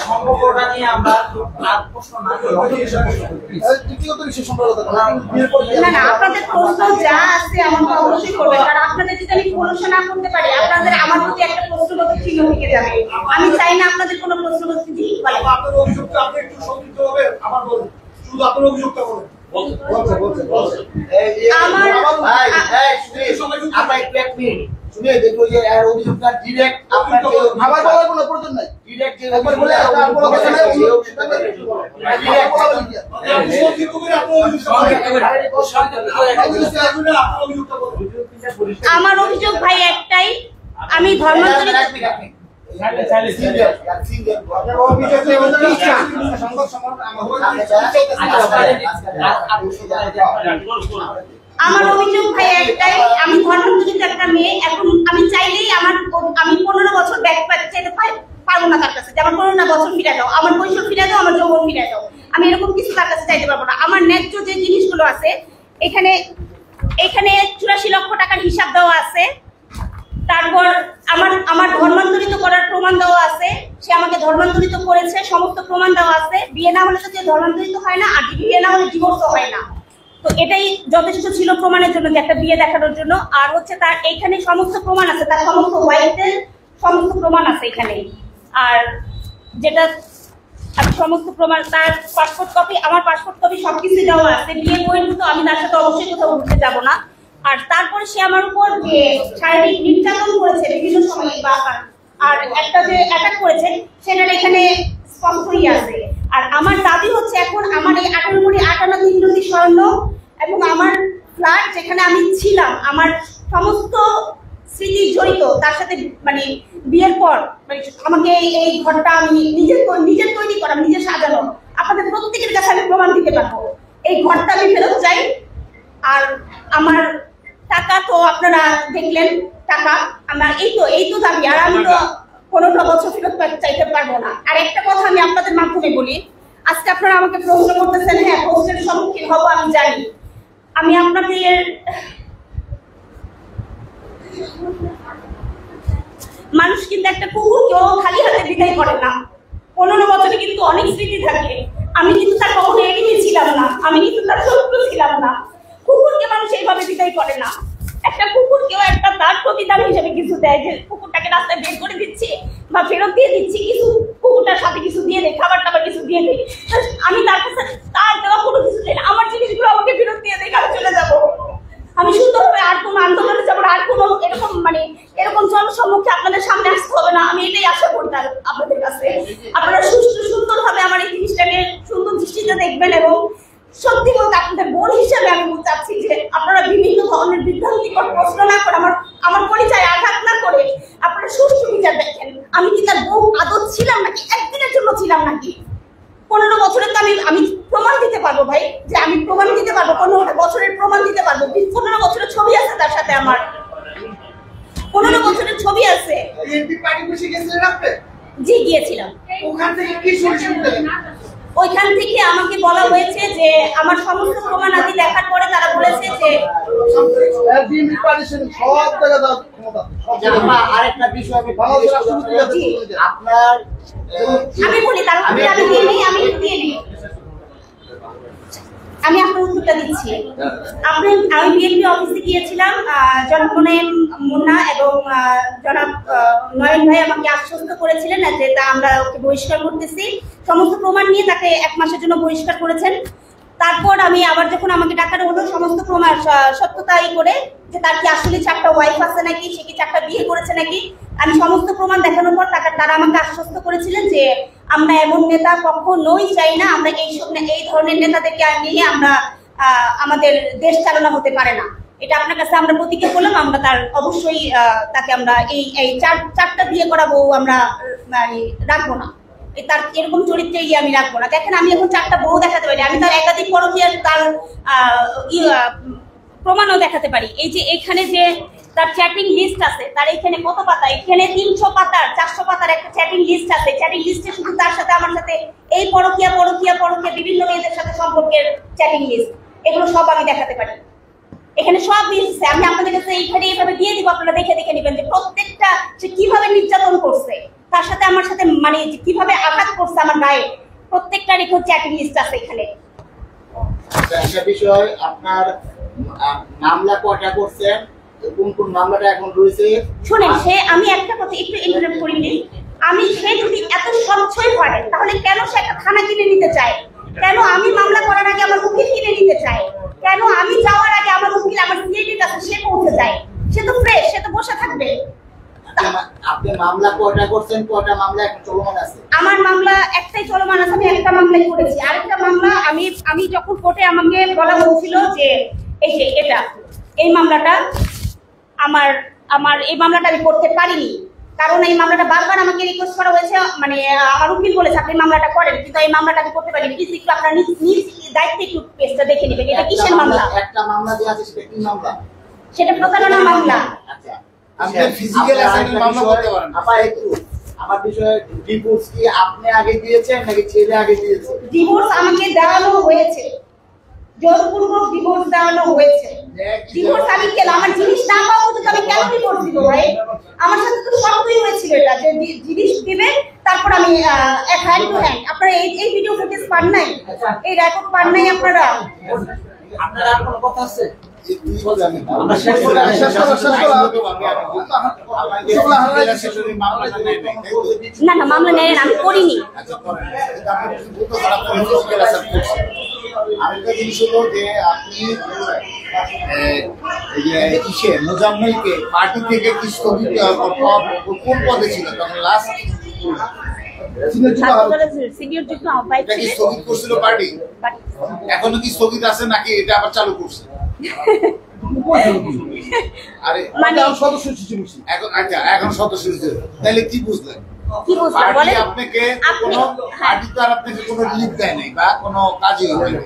সম্পর্কটা নিয়ে আমরা আর প্রশ্ন না করি, অন্য বিষয়ে প্রশ্ন করি। ব্যক্তিগত বিষয় সম্পর্কে কথা বলা, বিয়ের পর না আপনাদের প্রশ্ন যা আছে আমাকে অবশ্যই করবেন, কারণ আপনাদের যদি আমি খোলসা না করতে পারি আপনাদের আমার প্রতি একটা প্রশ্নবোধক চিহ্ন থেকে যাবে। আমি চাই না আপনাদের কোনো প্রশ্নবোধক চিহ্ন পাই। আপনার অভিযোগটা আপনি একটু সংক্ষিপ্ত হবে আবার বলুন, শুধু আপনার অভিযোগটা বলুন। আমার আমরা একটু এক মিনিট শুনে দেখবো যে এর অভিযোগটা ডিরেক্ট আপনাকে আবার বলার কোনো প্রয়োজন নাই, ডিরেক্ট যে একবার বলে আপনার কোনো কথা নাই, ডিরেক্ট বলা বলি কি সংক্ষিপ্ত করে আপনার অভিযোগটা বলুন। আমার অভিযোগ ভাই একটাই, আমি ধর্মান্তরিত আমার অভিযোগ ভাই একটাই, আমি ধর্মান্তরিত একটা মেয়ে। এখন আমি চাইলেই আমি 15 বছর ব্যাক চাইতে পারবো না তার কাছে, যে আমার 15 বছর ফিরে দাও, আমার কৈশোর ফিরে দাও, আমার যৌবন ফিরে দাও। আমি এরকম কিছু তার কাছে চাইতে পারবো না। আমার ন্যায্য যে জিনিসগুলো আছে এখানে 84 লক্ষ টাকার হিসাব দেওয়া আছে। তারপর আমার ধর্মান্তরিত করার প্রমাণ দেওয়া আছে, সে আমাকে ধর্মান্তরিত করেছে, সমস্ত প্রমাণ দেওয়া আছে। বিয়ে না হলে তো যে ধর্মান্তরিত হয় না, আর বিয়ে না হলে ডিভোর্সও হয় না। তো এটাই যথেষ্ট ছিল প্রমাণের জন্য, যে একটা বিয়ে দেখানোর জন্য। আর হচ্ছে তার এইখানে সমস্ত প্রমাণ আছে, তার সমস্ত ওয়াইফের সমস্ত প্রমাণ আছে এখানে। আর যেটা আমি সমস্ত প্রমাণ, তার পাসপোর্ট কপি, আমার পাসপোর্ট কপি সবকিছু দেওয়া আছে। বিয়ে বহির্ভূত আমি তার সাথে অবশ্যই কোথাও ঘুরতে যাবো না। আর তারপরে সে আমার উপর যে শারীরিক নির্যাতন করেছে বিভিন্ন সময়, বা আর একটা যে অ্যাটাক করেছে সেটার এখানে স্পষ্টই আছে। আর আমার দাবি হচ্ছে এখন আমার এই 18 কোটি 58 নদী স্বর্ণ এবং আমার ফ্ল্যাট যেখানে আমি ছিলাম, আমার সমস্ত স্মৃতি জড়িত তার সাথে, মানে বিয়ের পর মানে আমাকে এই ঘরটা আমি নিজের তৈরি করা, নিজে সাজানো, আপনাদের প্রত্যেকের কাছে আমি প্রমাণ দিতে পারবো। এই ঘরটা আমি ফেরত চাই। আর আমার টাকা তো আপনারা দেখলেন, টাকা আমার এই তো দাবি। আর আমি তো 15 বছর ফেরত চাইতে পারবো না। আর একটা কথা আমি আপনাদের মাধ্যমে বলি, আজকে আপনারা আমাকে প্রশ্ন করতেছেন, হ্যাঁ প্রশ্নের সম্মুখীন হবো আমি জানি। আমি আপনাদের মানুষ কিন্তু একটা কুকুরকেও খালি হাতে বিদায় করে না। 15 বছরে কিন্তু অনেক স্মৃতি থাকে। আমি কিন্তু তার কখনো এগিয়ে ছিলাম না, আমি কিন্তু তার শত্রু ছিলাম না। কুকুরকে মানুষ এইভাবে বিদায় করে না। একটা কুকুরকেও একটা তার প্রতিদান হিসেবে কিছু দেয়, যে কুকুরটাকে রাস্তায় বের করে দিচ্ছি বা ফেরত দিয়ে দিচ্ছি, কিছু কুকুরটার সাথে কিছু দিয়ে দেয়, খাবার টাবার কিছু দিয়ে দেয়। আমি তার কাছে তার দেওয়া কোনো কিছু দেয় না, আমার জিনিসগুলো আমাকে ফেরত দিয়ে দেয়, আমি চলে যাবো। আমি সুন্দরভাবে আর কোনো আন্দোলনে যাবো না, আর কোনো এরকম জনসম্মুখে আপনাদের সামনে আসতে হবে না। আমি এটাই আশা করতাম আপনাদের কাছে। আপনারা সুন্দরভাবে আমার এই জিনিসটাকে সুন্দর দৃষ্টিতে দেখবেন। এবং সত্যি বলতে আপনাদের বোন হিসেবে আমি বলতে চাচ্ছি যে আপনারা বিভিন্ন ধরনের বিভ্রান্তিকর প্রশ্ন না করে, আমার পরিচয় আঘাত না করে আপনারা সুষ্ঠু বিচার দেখেন। আমি কি তার বউ আদর ছিলাম নাকি, একদিনের জন্য ছিলাম নাকি? 15 বছরে তো আমি প্রমাণ দিতে পারবো ভাই, যে আমি প্রমাণ দিতে পারবো, 15 বছরের প্রমাণ দিতে পারবো। 15 বছরের ছবি আছে তার সাথে, আমার 15 বছরের ছবি আছে। বিএনপি পার্টি বসে গেছিলেন আপনি? জি গিয়েছিলাম। ওখান থেকে কি সলিউশন দিলেন? ওইখান থেকে আমাকে বলা হয়েছে যে আমার সমস্ত প্রমাণ আদি দেখার পরে তারা বলেছে যে বিএনপি পার্টিশন সব জায়গা দাও ক্ষমতা, সব জায়গা। আরেকটা বিষয় আমি আপনার আমি বলি, তার আমি দিয়ে নিই আমি আপনার উত্তরটা দিচ্ছি। আমি বিএনপি অফিসে গিয়েছিলাম, জনগণের মুন্না এবং জনাব নয়ন ভাই আমাকে আশ্বস্ত করেছিলেন যে তা আমরা ওকে বহিষ্কার করতেছি। সমস্ত প্রমাণ নিয়ে তাকে 1 মাসের জন্য বহিষ্কার করেছেন। তারপর আমি আবার যখন আমাকে ডাকানো হলো, সমস্ত প্রমাণ সত্যতাই করে যে তার কি আসলে 4টা ওয়াইফ আছে নাকি, সে কি 4টা বিয়ে করেছে নাকি, আমি সমস্ত প্রমাণ দেখানোর পর তারা আমাকে আশ্বস্ত করেছিলেন যে আমরা এমন নেতা কখনোই চাই না, আমরা এই ধরনের নেতাদেরকে নিয়ে আমরা আমাদের দেশ চালনা হতে পারে না। এটা আপনার কাছে আমরা প্রতিজ্ঞা করলাম, আমরা তার অবশ্যই তাকে আমরা এই 4টা বিয়ে করা বউ আমরা রাখবো না, তার এরকম চরিত্রে আমি রাখবো না। দেখেন আমি এখন 4টা বউ দেখাতে পারি, আমি তার একাধিক পরকীয়ার তার প্রমাণও দেখাতে পারি। এই যে এখানে যে তার চ্যাটিং লিস্ট আছে, তার এখানে কত পাতা, এখানে 300 পাতার 400 পাতার একটা চ্যাটিং লিস্ট আছে। চ্যাটিং লিস্টে শুধু তার সাথে আমার সাথে এই পরকীয়া বিভিন্ন মেয়েদের সাথে সম্পর্কের চ্যাটিং লিস্ট, এগুলো সব আমি দেখাতে পারি। এখানে সব দিচ্ছে, আমি আপনাদের কাছে এইখানে এইভাবে দিয়ে দিব, আপনারা দেখে নেবেন যে প্রত্যেকটা সে কিভাবে নির্যাতন করছে, তার সাথে আমার সাথে মানে কিভাবে আঘাত করছে আমার গায়ে, প্রত্যেকটা রেখে চ্যাটিং লিস্ট আছে এখানে। একটা বিষয়, আপনার মামলা কয়টা করছেন, কোন মামলাটা এখন রয়েছে? শুনেন, সে আমি একটা কথা একটু ইন্টারাপ্ট করি নি, আমি সে যদি এত স্বচ্ছই হয় তাহলে কেন সে একটা থানা কিনে নিতে চায়? কেন আমি মামলা করার আগে আমার উকিল কিনে নিতে চায়? কেন আমি যাওয়ার আগে আমার উকিল আমার সিআইডির কাছে সে পৌঁছে যায়? সে তো ফ্রেশ, সে তো বসে থাকবে। আপনি মামলা কয়টা করছেন, কয়টা মামলা এখন চলমান আছে? আমার মামলা একটাই চলমান আছে, আমি একটা মামলাই করেছি। আরেকটা মামলা আমি যখন কোর্টে আমাকে বলা হয়েছিল যে এই মামলাটা আমার এই মামলাটা আমি করতে পারিনি, কারণ এই মামলাটা বারবার আমাকে রিকোয়েস্ট করা হয়েছে, মানে আমার উকিল বলেছে আপনি মামলাটা করেন, কিন্তু এই মামলাটা আমি করতে পারিনি। প্লিজ একটু আপনারা নিজ দায়িত্বে একটু পেজটা দেখে নেবেন, এটা কিসের মামলা? একটা মামলা যে আছে সেটা কি মামলা? সেটা প্রতারণা মামলা। আচ্ছা, আপনি ফিজিক্যাল অ্যাসাইনমেন্ট মামলা করতে পারেন। আপা একটু আমার বিষয়ে, ডিভোর্স কি আপনি আগে দিয়েছেন নাকি ছেলে আগে দিয়েছে? ডিভোর্স আমাকে দেওয়ানো হয়েছে, জোরপূর্বক ডিভোর্স দেওয়ানো হয়েছে। ডিভোর্স আমি কেন, আমার জিনিস না পাবো তো আমি কেন ডিভোর্স দিব ভাই? আমার সাথে তো সবই হয়েছিল, এটা যে জিনিস দিবে তারপর আমি হ্যান্ড টু হ্যান্ড। আপনারা এই ভিডিও ফুটেজ পান নাই, এই রেকর্ড পান নাই আপনারা? আপনার আর কোনো কথা আছে? আমরা শেষ করে না মামলা নেন, আমি করিনি। আরেকটা জিনিস হলো যে আপনি মোজাম্মেলকে পার্টি থেকে কি স্থগিত কোন পদে ছিল তখন লাস্ট? স্থগিত করছিল পার্টি, এখনো কি স্থগিত আছে নাকি এটা আবার চালু করছে? আরে মানে সদস্য এখন আচ্ছা, এখন সদস্য তাহলে কি বুঝলেন? কি বুঝলেন পার্টি বলেন? আপনাকে কোনো পার্টি তো আর আপনাকে কোনো রিলিফ দেয় নাই বা কোনো কাজই হয়নি।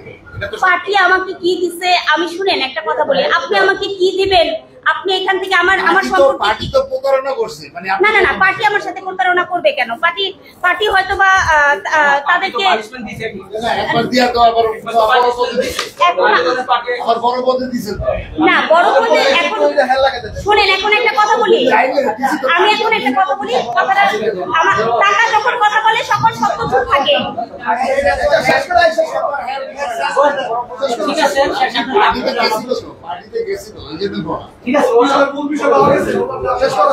পার্টি আমাকে কি দিছে? আমি শুনেন একটা কথা বলি, আপনি আমাকে কি দিবেন? আপনি এখান থেকে আমার সম্পর্কে পার্টি তো প্রতারণা করছে, মানে না পার্টি আমার সাথে প্রতারণা করবে কেন? পার্টি হয়তো বা তাদেরকে একবার দিয়া তো আবার বড় পদে দিছে না, বড় পদে এখন শুনেন, এখন একটা কথা বলি, আমি এখন একটা কথা বলি, কথাটা আমার টাকা যখন কথা বলে সকল সত্য চুপ থাকে। পার্টিতে গেছিল এই যে দিব ঠিক আছে, ওর মূল বিষয় পাওয়া গেছে। শেষ করো।